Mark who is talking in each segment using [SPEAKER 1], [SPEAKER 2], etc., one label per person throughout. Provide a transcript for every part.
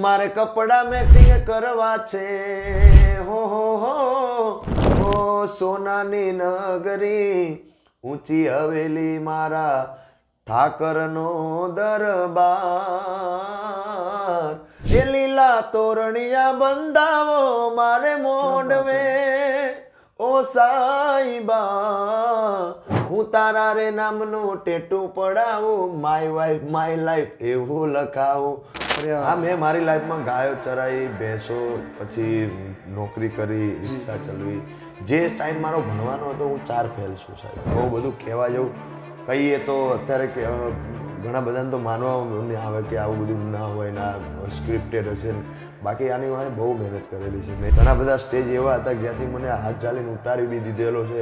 [SPEAKER 1] મારે કપડા મેચિંગ કરવા છે હો સોનાની નગરી ઊંચી હવેલી મારા ઠાકરનો દરબાર એ લીલા તોરણિયા બંધાવો મારે મોઢવે ઓ સાઈબા હું તારા રે નામનું ટેટુ પડાવું માય વાઈફ માય લાઈફ એવું લખાવું. હા, મેં મારી લાઈફમાં ગાયો ચરાઈ, ભેંસો, પછી નોકરી કરી, રિક્ષા ચલાવી. જે ટાઈમ મારો ભણવાનો હતો હું 4 ફેલ છું સાહેબ. બહુ બધું કહેવા જેવું કહીએ તો અત્યારે કે ઘણા બધાને તો માનવા નહીં આવે કે આવું બધું ના હોય ના સ્ક્રિપ્ટેડ હશે ને. બાકી આની વાંહે બહુ મહેનત કરેલી છે મેં. ઘણા બધા સ્ટેજ એવા હતા જ્યાંથી મને હાથ ચાલીને ઉતારી બી દીધેલો છે.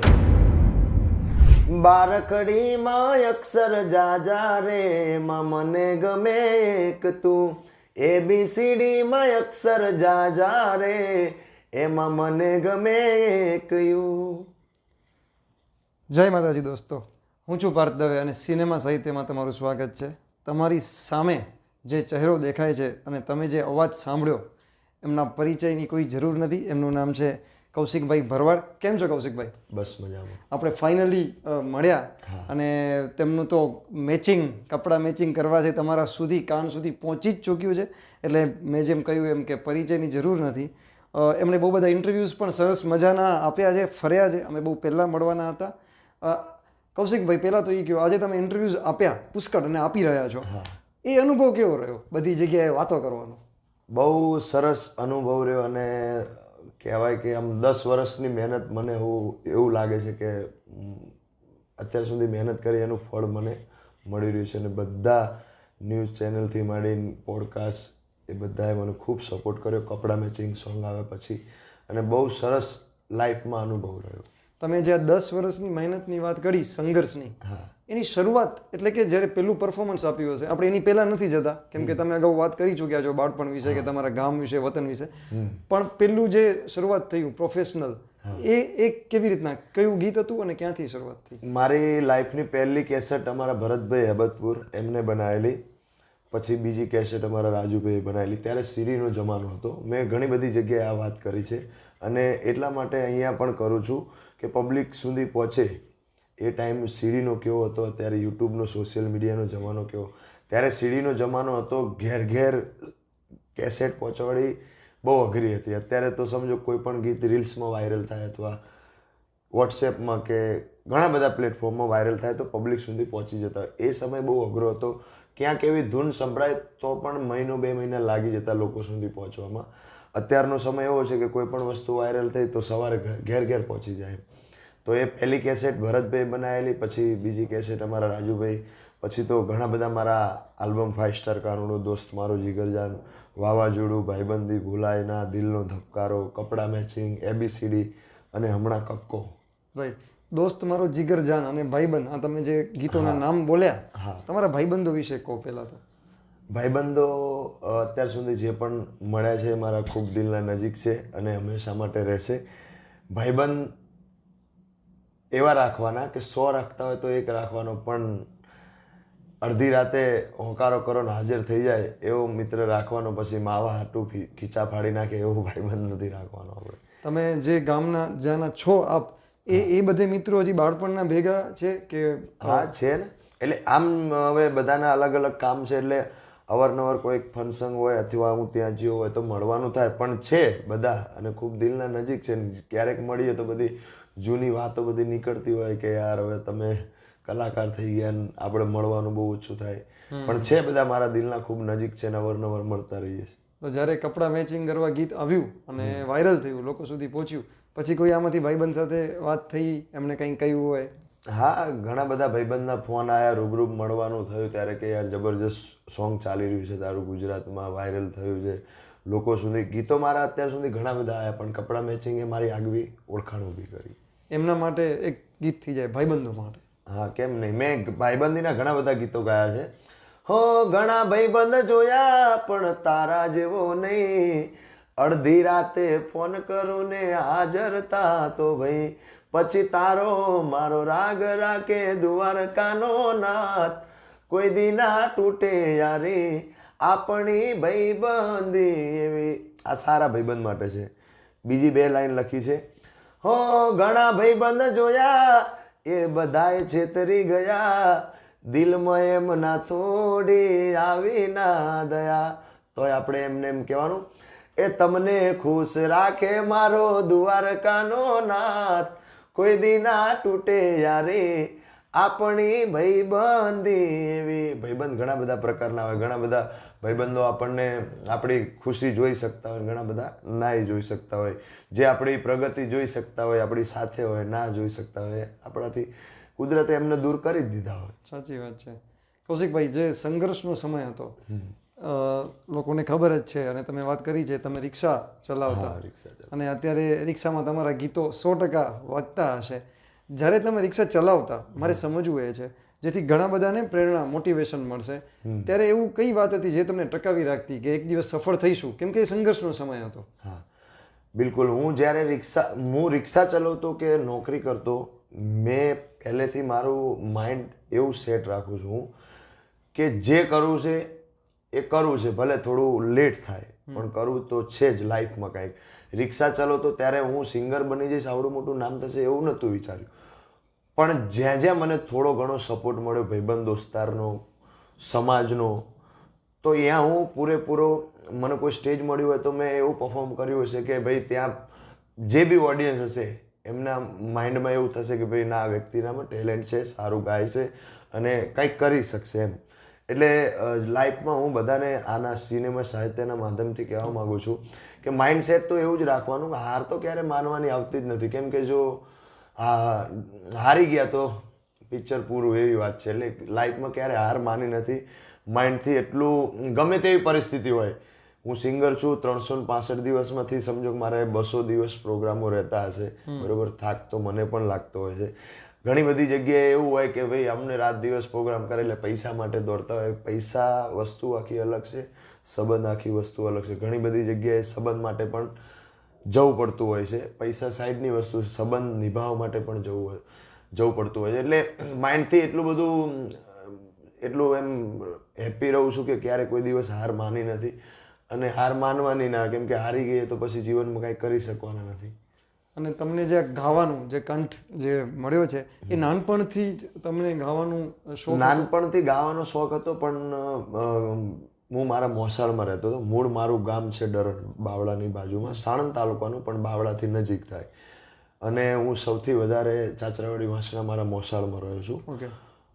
[SPEAKER 1] બારકડીમાં અક્ષર જાજા રે માં મને ગમે એક તું, ABCD માં અક્ષર જાજા રે એમાં મને ગમે એક યુ.
[SPEAKER 2] જય માતાજી દોસ્તો, હું છું પાર્થ દવે અને સિનેમા સાહિત્યમાં તમારું સ્વાગત છે. તમારી સામે જે ચહેરો દેખાય છે અને તમે જે અવાજ સાંભળ્યો એમના પરિચયની કોઈ જરૂર નથી. એમનું નામ છે કૌશિકભાઈ ભરવાડ. કેમ છો કૌશિકભાઈ?
[SPEAKER 1] બસ મજામાં.
[SPEAKER 2] આપણે ફાઇનલી મળ્યા અને તેમનું તો મેચિંગ, કપડાં મેચિંગ કરવા છે તમારા સુધી, કાન સુધી પહોંચી જ ચૂક્યું છે. એટલે મેં જેમ કહ્યું એમ કે પરિચયની જરૂર નથી. એમણે બહુ બધા ઇન્ટરવ્યૂઝ પણ સરસ મજાના આપ્યા છે, ફર્યા છે. અમે બહુ પહેલાં મળવાના હતા. કૌશિકભાઈ, પહેલાં તો એ કહ્યું, આજે તમે ઇન્ટરવ્યૂઝ આપ્યા પુષ્કળ અને આપી રહ્યા છો, એ અનુભવ કેવો રહ્યો બધી જગ્યાએ વાતો કરવાનો?
[SPEAKER 1] બહુ સરસ અનુભવ રહ્યો અને કહેવાય કે આમ 10 વર્ષની મહેનત મને એવું લાગે છે કે અત્યાર સુધી મહેનત કરી એનું ફળ મને મળી રહ્યું છે. અને બધા ન્યૂઝ ચેનલથી માંડીને પોડકાસ્ટ એ બધાએ મને ખૂબ સપોર્ટ કર્યો કપડાં મેચિંગ સોંગ આવ્યા પછી, અને બહુ સરસ લાઈફમાં અનુભવ રહ્યો.
[SPEAKER 2] તમે જે 10 વર્ષની મહેનતની વાત કરી, સંઘર્ષની, એની શરૂઆત એટલે કે જ્યારે પહેલું પરફોર્મન્સ આપ્યું હશે, આપણે એની પહેલાં નથી જતા કેમ કે તમે અગાઉ વાત કરી ચૂક્યા છો બાળપણ વિશે કે તમારા ગામ વિશે, વતન વિશે, પણ પહેલું જે શરૂઆત થયું પ્રોફેશનલ, એ કેવી રીતના, કયું ગીત હતું અને ક્યાંથી શરૂઆત થઈ?
[SPEAKER 1] મારી લાઈફની પહેલી કેસેટ અમારા ભરતભાઈ હેબતપુર એમને બનાવેલી, પછી બીજી કેસેટ અમારા રાજુભાઈએ બનાવેલી. ત્યારે સીડીનો જમાનો હતો. મેં ઘણી બધી જગ્યાએ આ વાત કરી છે અને એટલા માટે અહીંયા પણ કરું છું કે પબ્લિક સુધી પહોંચે. એ ટાઈમ સીડીનો કેવો હતો, અત્યારે યુટ્યુબનો સોશિયલ મીડિયાનો જમાનો કેવો. ત્યારે સીડીનો જમાનો હતો, ઘેર ઘેર કેસેટ પહોંચાડી બહુ અઘરી હતી. અત્યારે તો સમજો કોઈ પણ ગીત રીલ્સમાં વાયરલ થાય અથવા વોટ્સએપમાં કે ઘણા બધા પ્લેટફોર્મમાં વાયરલ થાય તો પબ્લિક સુધી પહોંચી જતા. એ સમય બહુ અઘરો હતો. ક્યાંક એવી ધૂન સંભળાય તો પણ મહિનો 2 મહિના લાગી જતા લોકો સુધી પહોંચવામાં. અત્યારનો સમય એવો છે કે કોઈ પણ વસ્તુ વાયરલ થઈ તો સવારે ઘેર ઘેર પહોંચી જાય. તો એ પહેલી કેસેટ ભરતભાઈ બનાવેલી, પછી બીજી કેસેટ અમારા રાજુભાઈ, પછી તો ઘણા બધા મારા આલ્બમ 5 સ્ટાર કાનુડો, દોસ્ત મારો જીગરજાન, વાવાઝોડું, ભાઈબંધી, ભૂલાય ના, દિલનો ધબકારો, કપડાં મેચિંગ, ABCD અને હમણાં કક્કો.
[SPEAKER 2] રાઈટ. દોસ્ત મારો જીગરજાન અને ભાઈબંધ, આ તમે જે ગીતોના નામ બોલ્યા, તમારા ભાઈબંધો વિશે કહો પહેલાં તો.
[SPEAKER 1] ભાઈબંધો અત્યાર સુધી જે પણ મળ્યા છે મારા ખૂબ દિલના નજીક છે અને હંમેશા માટે રહેશે. ભાઈબંધ એવા રાખવાના કે 100 રાખતા હોય તો 1 રાખવાનો, પણ અડધી રાતે હોંકારો કરો ને હાજર થઈ જાય એવો મિત્ર રાખવાનો. પછી માવા હાટું ખીચા ફાડી નાખે એવો ભાઈબંધ નથી રાખવાનો આપણે.
[SPEAKER 2] તમે જે ગામના જ્યાંના છો આપ, એ બધે મિત્રો હજી બાળપણના ભેગા છે કે?
[SPEAKER 1] હા છે ને. એટલે આમ હવે બધાના અલગ અલગ કામ છે એટલે અવારનવાર કોઈ ફંક્શન હોય અથવા હું ત્યાં જ્યો હોય તો મળવાનું થાય, પણ છે બધા અને ખૂબ દિલના નજીક છે. ક્યારેક મળીએ તો બધી જૂની વાતો બધી નીકળતી હોય કે યાર હવે તમે કલાકાર થઈ ગયા ને આપણે મળવાનું બહુ ઓછું થાય, પણ છે બધા મારા દિલના ખૂબ નજીક છે ને અવારનવાર મળતા રહીએ છીએ.
[SPEAKER 2] તો જ્યારે કપડાં મેચિંગ કરવા ગીત આવ્યું અને વાયરલ થયું, લોકો સુધી પહોંચ્યું, પછી કોઈ આમાંથી ભાઈબંધ સાથે વાત થઈ, એમને કંઈ કહ્યું હોય?
[SPEAKER 1] હા, ઘણા બધા ભાઈબંધના ફોન આવ્યા, રૂબરૂ મળવાનું થયું ત્યારે કે યાર જબરજસ્ત સોંગ ચાલી રહ્યું છે તારું, ગુજરાતમાં વાયરલ થયું છે, લોકો સુધી ગીતો મારા અત્યાર સુધી ઘણા બધા આવ્યા, પણ કપડાં મેચિંગે મારી આગવી ઓળખાણ ઊભી કરી.
[SPEAKER 2] એમના માટે એક ગીત થઈ જાય ભાઈબંધો માટે.
[SPEAKER 1] હા, કેમ નહીં. મેં ભાઈબંધીના ઘણા બધા ગીતો ગાયા છે. હો ઘણા ભાઈબંધ જોયા પણ તારા જેવો નહીં, અડધી રાતે ફોન કરું ને હાજર તા તો ભાઈ, પછી તારો મારો રાગ રાખે દ્વારકાનો નાથ, કોઈ દી ના તૂટે યારી આપણી ભાઈબંધી એવી. આ સારા ભાઈબંધ માટે છે. બીજી 2 લાઈન લખી છે. હો ઘણા ભાઈબંધ જોયા એ બધાય છેતરી ગયા, દિલમાં એમ ના થોડી આવી ના દયા. તોય આપણે એમને એમ કહેવાનું, એ તમને ખુશ રાખે મારો દ્વારકાનો નાથ, કોઈ દી ના તૂટે યારે આપણી ભાઈબંધી એવી. ભાઈબંધ ઘણા બધા પ્રકારના હોય. ઘણા બધા ભાઈબંધો આપણને આપણી ખુશી જોઈ શકતા હોય, ઘણા બધા નાય જોઈ શકતા હોય. જે આપણી પ્રગતિ જોઈ શકતા હોય, આપણી સાથે હોય, ના જોઈ શકતા હોય. આપણાથી કુદરતે એમને દૂર કરી જ દીધા હોય.
[SPEAKER 2] સાચી વાત છે. કૌશિકભાઈ, જે સંઘર્ષનો સમય હતો, લોકોને ખબર જ છે, અને તમે વાત કરી છે, તમે રિક્ષા ચલાવતા, અને અત્યારે રિક્ષામાં તમારા ગીતો 100% વાગતા હશે. જ્યારે તમે રિક્ષા ચલાવતા, મારે સમજવું એ છે, જેથી ઘણા બધાને પ્રેરણા, મોટિવેશન મળશે, ત્યારે એવું કઈ વાત હતી જે તમને ટકાવી રાખતી કે એક દિવસ સફળ થઈશું, કેમ કે એ સંઘર્ષનો સમય હતો?
[SPEAKER 1] હા, બિલકુલ. હું જ્યારે રિક્ષા ચલાવતો કે નોકરી કરતો, મેં પહેલેથી મારું માઇન્ડ એવું સેટ રાખું છું કે જે કરવું છે એ કરવું છે, ભલે થોડું લેટ થાય પણ કરવું તો છે જ લાઈફમાં કાંઈક. રિક્ષા ચલાવતો ત્યારે હું સિંગર બની જઈશ, આવડું મોટું નામ થશે એવું નહોતું વિચાર્યું. પણ જ્યાં જ્યાં મને થોડો ઘણો સપોર્ટ મળ્યો, ભાઈબંધ દોસ્તારનો, સમાજનો, તો ત્યાં હું પૂરેપૂરો, મને કોઈ સ્ટેજ મળ્યું હોય તો મેં એવું પરફોર્મ કર્યું હશે કે ભાઈ ત્યાં જે બી ઓડિયન્સ હશે એમના માઇન્ડમાં એવું થશે કે ભાઈ ના, આ વ્યક્તિનામાં ટેલેન્ટ છે, સારું ગાય છે અને કંઈક કરી શકશે એમ. એટલે લાઈફમાં હું બધાને આના સિનેમા સાહિત્યના માધ્યમથી કહેવા માગું છું કે માઇન્ડસેટ તો એવું જ રાખવાનું કે હાર તો ક્યારે માનવાની આવતી જ નથી. કેમ કે જો હારી ગયા તો પિક્ચર પૂરું, એવી વાત છે. એટલે લાઈફમાં ક્યારે હાર માની નથી. માઇન્ડથી એટલું, ગમે તેવી પરિસ્થિતિ હોય, હું સિંગર છું, 365 દિવસમાંથી સમજો કે મારે 200 દિવસ પ્રોગ્રામો રહેતા હશે, બરોબર. થાક તો મને પણ લાગતો હોય છે. ઘણી બધી જગ્યાએ એવું હોય કે ભાઈ અમને રાત દિવસ પ્રોગ્રામ કરે એટલે પૈસા માટે દોડતા હોય. પૈસા વસ્તુ આખી અલગ છે, સંબંધ આખી વસ્તુ અલગ છે. ઘણી બધી જગ્યાએ સંબંધ માટે પણ જવું પડતું હોય છે. પૈસા સાઈડની વસ્તુ છે, સંબંધ નિભાવવા માટે પણ જવું પડતું હોય છે. એટલે માઇન્ડથી એટલું બધું, એટલું એમ હેપી રહું છું કે ક્યારે કોઈ દિવસ હાર માની નથી, અને હાર માનવાની ના. કેમ કે હારી ગઈએ તો પછી જીવનમાં કાંઈ કરી શકવાના નથી.
[SPEAKER 2] અને તમને જે ગાવાનું જે કંઠ જે મળ્યો છે, એ નાનપણથી જ તમને ગાવાનું શોખ?
[SPEAKER 1] નાનપણથી ગાવાનો શોખ હતો, પણ હું મારા મોસાળમાં રહેતો હતો. મૂળ મારું ગામ છે ડરણ, બાવળાની બાજુમાં, સાણંદ તાલુકાનું, પણ બાવળાથી નજીક થાય. અને હું સૌથી વધારે ચાચરાવાડી વાસણા મારા મોસાળમાં રહ્યો છું.
[SPEAKER 2] ઓકે.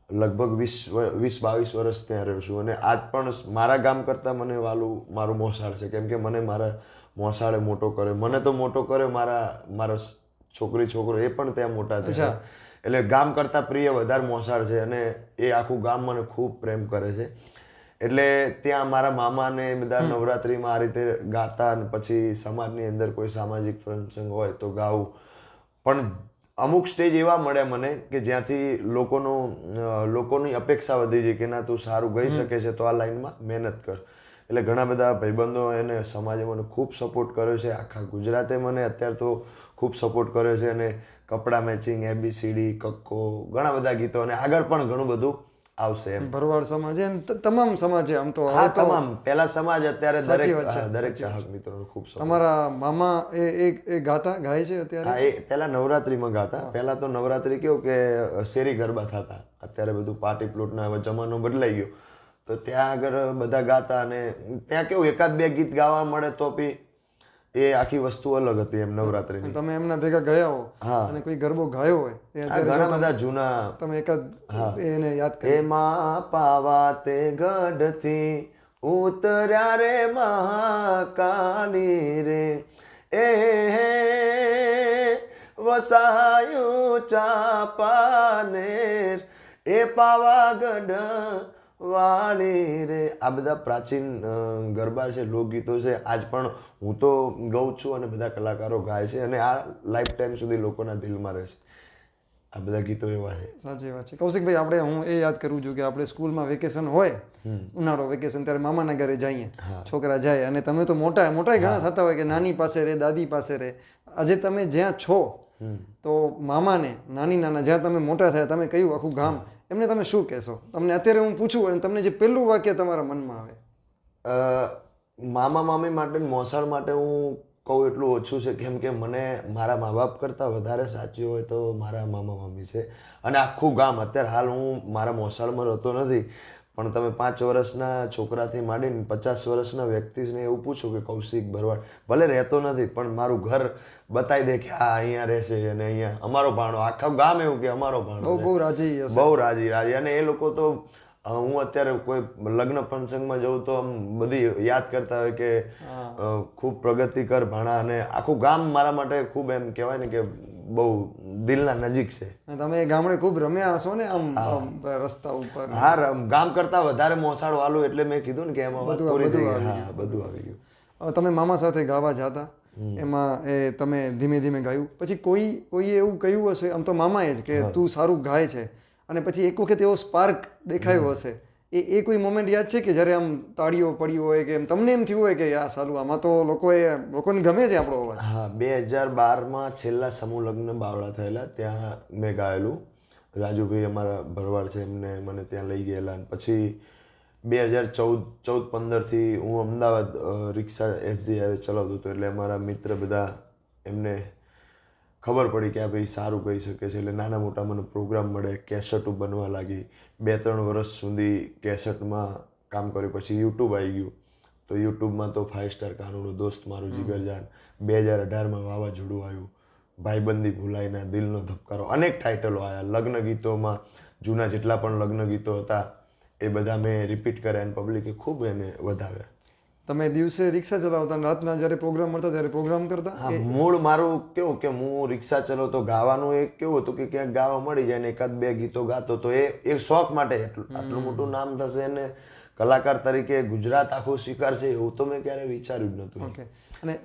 [SPEAKER 1] લગભગ 20-22 વર્ષ ત્યાં રહ્યો છું. અને આજ પણ મારા ગામ કરતાં મને વાલું મારું મોસાળ છે. કેમ કે મને મારા મોસાળે મોટો કર્યો. મને તો મોટો કર્યો, મારા છોકરો એ પણ ત્યાં મોટા થયા. એટલે ગામ કરતાં પ્રિય વધારે મોસાળ છે, અને એ આખું ગામ મને ખૂબ પ્રેમ કરે છે. એટલે ત્યાં મારા મામાને બધા નવરાત્રિમાં આ રીતે ગાતા, અને પછી સમાજની અંદર કોઈ સામાજિક પ્રસંગ હોય તો ગાવું. પણ અમુક સ્ટેજ એવા મળ્યા મને કે જ્યાંથી લોકોની અપેક્ષા વધી જાય કે ના, તું સારું ગાઈ શકે છે તો આ લાઈનમાં મહેનત કર. એટલે ઘણા બધા ભાઈબંધો એને સમાજે મને ખૂબ સપોર્ટ કર્યો છે. આખા ગુજરાતે મને અત્યારે તો ખૂબ સપોર્ટ કર્યો છે. અને કપડા મેચિંગ, ABCD, કક્કો, ઘણા બધા ગીતો, અને આગળ પણ ઘણું બધું આવશે એમ.
[SPEAKER 2] ભરવાડ સમાજ, તમામ સમાજ આમ તો.
[SPEAKER 1] હા, તમામ. પહેલા સમાજ, અત્યારે દરેક ચાહક મિત્રોનો ખૂબ સપોર્ટ.
[SPEAKER 2] તમારા મામા એ ગાય છે અત્યારે?
[SPEAKER 1] હા, એ પહેલા નવરાત્રિમાં ગાતા. પહેલા તો નવરાત્રિ કેવું કે શેરી ગરબા થતા. અત્યારે બધું પાર્ટી પ્લોટના, હવે જમાનો બદલાઈ ગયો, તો ત્યાં આગળ બધા ગાતા. અને ત્યાં કેવું 1-2 ગીત ગાવા મળે તો બી એ આખી વસ્તુ અલગ હતી એમ નવરાત્રિની.
[SPEAKER 2] તમે એમના ભેગા ગયા હો અને કોઈ ગરબો ગાયો હોય,
[SPEAKER 1] ઘણા બધા જૂના,
[SPEAKER 2] તમે એકાદ એને યાદ કરો?
[SPEAKER 1] એમાં પાવા તે ગઢથી ઉતર્યા રે મહાકાળી રે, એ વસાયું ચાંપાનેર, એ પાવાગઢ વાળી રે. આ બધા પ્રાચીન ગરબા છે, લોકગીતો છે. આજ પણ હું તો ગાઉં છું અને બધા કલાકારો ગાય છે, અને આ લાઈફ ટાઈમ સુધી લોકોના દિલમાં રહેશે. આ બધા ગીતો એવા છે.
[SPEAKER 2] સાચી વાત છે. કૌશિકભાઈ, હું એ યાદ કરું છું કે આપણે સ્કૂલમાં વેકેશન હોય, ઉનાળો વેકેશન, ત્યારે મામાના ઘરે જઈએ, છોકરા જાય, અને તમે તો મોટા ઘણા થતા હોય કે નાની પાસે રહે, દાદી પાસે રહે. આજે તમે જ્યાં છો તો મામાને, નાના જ્યાં તમે મોટા થયા, તમે કયું આખું ગામ, એમને તમે શું કહેશો? તમને અત્યારે હું પૂછું અને તમને જે પહેલું વાક્ય તમારા મનમાં આવે?
[SPEAKER 1] મામા મામી માટે ને મોસાળ માટે હું કહું એટલું ઓછું છે, કેમ કે મને મારા મા બાપ કરતાં વધારે સાચી હોય તો મારા મામા મામી છે. અને આખું ગામ, અત્યારે હાલ હું મારા મોસાળમાં રહેતો નથી, પણ તમે 5 વર્ષના છોકરાથી માંડીને 50 વર્ષના વ્યક્તિને એવું પૂછો કે કૌશિક ભરવાડ, ભલે રહેતો નથી પણ મારું ઘર બતાવી દે કે આ અહીંયા રહેશે અને અહીંયા અમારો ભાણો, આખા ગામ એવું કે અમારો ભાણો.
[SPEAKER 2] બહુ રાજી હશે.
[SPEAKER 1] બહુ રાજી. અને એ લોકો તો હું અત્યારે કોઈ લગ્ન પ્રસંગમાં જઉં તો આમ બધી યાદ કરતા હોય કે ખૂબ પ્રગતિકર ભાણા, અને આખું ગામ મારા માટે ખૂબ એમ કહેવાય ને કે બહુ દિલના નજીક છે.
[SPEAKER 2] તમે ગામડે ખૂબ રમ્યા હશો ને આમ રસ્તા ઉપર?
[SPEAKER 1] હા, ગામ કરતા વધારે મોસાળ વાલું, એટલે મેં કીધું ને કે એમાં વાત પૂરી થઈ ગઈ. હા, બધું આવી ગયું.
[SPEAKER 2] તમે મામા સાથે ગાવા જતા, એમાં તમે ધીમે ધીમે ગાયું, પછી કોઈએ એવું કહ્યું હશે, આમ તો મામાએ જ, કે તું સારું ગાય છે, અને પછી એક વખત એવો સ્પાર્ક દેખાયો હશે, એ કોઈ મોમેન્ટ યાદ છે કે જ્યારે આમ તાળીઓ પડી હોય કે એમ તમને એમ થયું હોય કે યા સાલું આમાં તો લોકોને ગમે છે આપણો અવાજ?
[SPEAKER 1] હા, 2012માં છેલ્લા સમૂહ લગ્ન બાવળા થયેલા, ત્યાં મેં ગાયેલું. રાજુભાઈ અમારા ભરવાડ છે, એમને મને ત્યાં લઈ ગયેલા. અને પછી 2014-15થી હું અમદાવાદ રિક્ષા એસજી હાઈવે ચલાવતો હતો, એટલે અમારા મિત્ર બધા, એમને ખબર પડી કે આ ભાઈ સારું કહી શકે છે, એટલે નાના મોટા મને પ્રોગ્રામ મળે, કેસેટો બનવા લાગી. 2-3 વર્ષ સુધી કેસેટમાં કામ કર્યું. પછી યુટ્યુબ આવી ગયું, તો યુટ્યુબમાં તો 5 સ્ટાર કાનુડો, દોસ્ત મારું જીગરજાન, 2018માં વાવાઝોડું આવ્યું, ભાઈબંધી ભૂલાઈના, દિલનો ધબકારો, અનેક ટાઇટલો આવ્યા. લગ્ન ગીતોમાં જૂના જેટલા પણ લગ્ન ગીતો હતા એ બધા મેં રિપીટ કર્યા, અને પબ્લિકે ખૂબ એને વધાવ્યા.
[SPEAKER 2] તમે દિવસે રિક્ષા ચલાવતા અને રાતના જ્યારે પ્રોગ્રામ મળતા ત્યારે પ્રોગ્રામ કરતા?
[SPEAKER 1] હા, મૂળ મારું કેવું કે હું રિક્ષા ચલાવતો, ગાવાનું એક કેવું હતું કે ક્યાંક ગાવા મળી જાય ને 1-2 ગીતો ગાતો, તો એ શોખ માટે. આટલું મોટું નામ થશે અને કલાકાર તરીકે ગુજરાત આખું સ્વીકારશે એવું તો મેં ક્યારેય વિચાર્યું જ નહોતું.
[SPEAKER 2] અને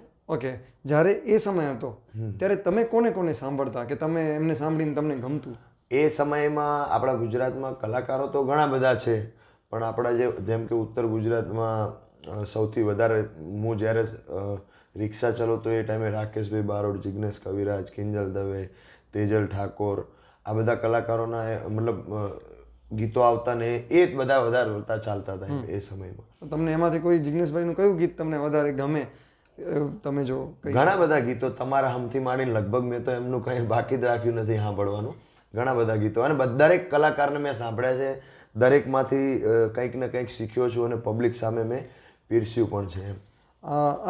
[SPEAKER 2] જ્યારે એ સમય હતો ત્યારે તમે કોને સાંભળતા કે તમે એમને સાંભળીને તમને ગમતું?
[SPEAKER 1] એ સમયમાં આપણા ગુજરાતમાં કલાકારો તો ઘણા બધા છે, પણ આપણા જેમ કે ઉત્તર ગુજરાતમાં સૌથી વધારે હું જ્યારે રિક્ષા ચલાવતો એ ટાઈમે રાકેશભાઈ બારોટ, જિગ્નેશ કવિરાજ, કિંજલ દવે, તેજલ ઠાકોર, આ બધા કલાકારોના મતલબ ગીતો આવતા ને એ જ બધા વધારે ચાલતા હતા એ સમયમાં.
[SPEAKER 2] તમને એમાંથી કોઈ જિગ્નેશભાઈનું કયું ગીત તમને વધારે ગમે? તમે જો
[SPEAKER 1] ઘણા બધા ગીતો, તમારા હમથી માંડીને લગભગ મેં તો એમનું કંઈ બાકી જ રાખ્યું નથી સાંભળવાનું. ઘણા બધા ગીતો, અને દરેક કલાકારને મેં સાંભળ્યા છે, દરેકમાંથી કંઈક ને કંઈક શીખ્યો છું, અને પબ્લિક સામે મેં પીરસ્યું પણ છે એમ.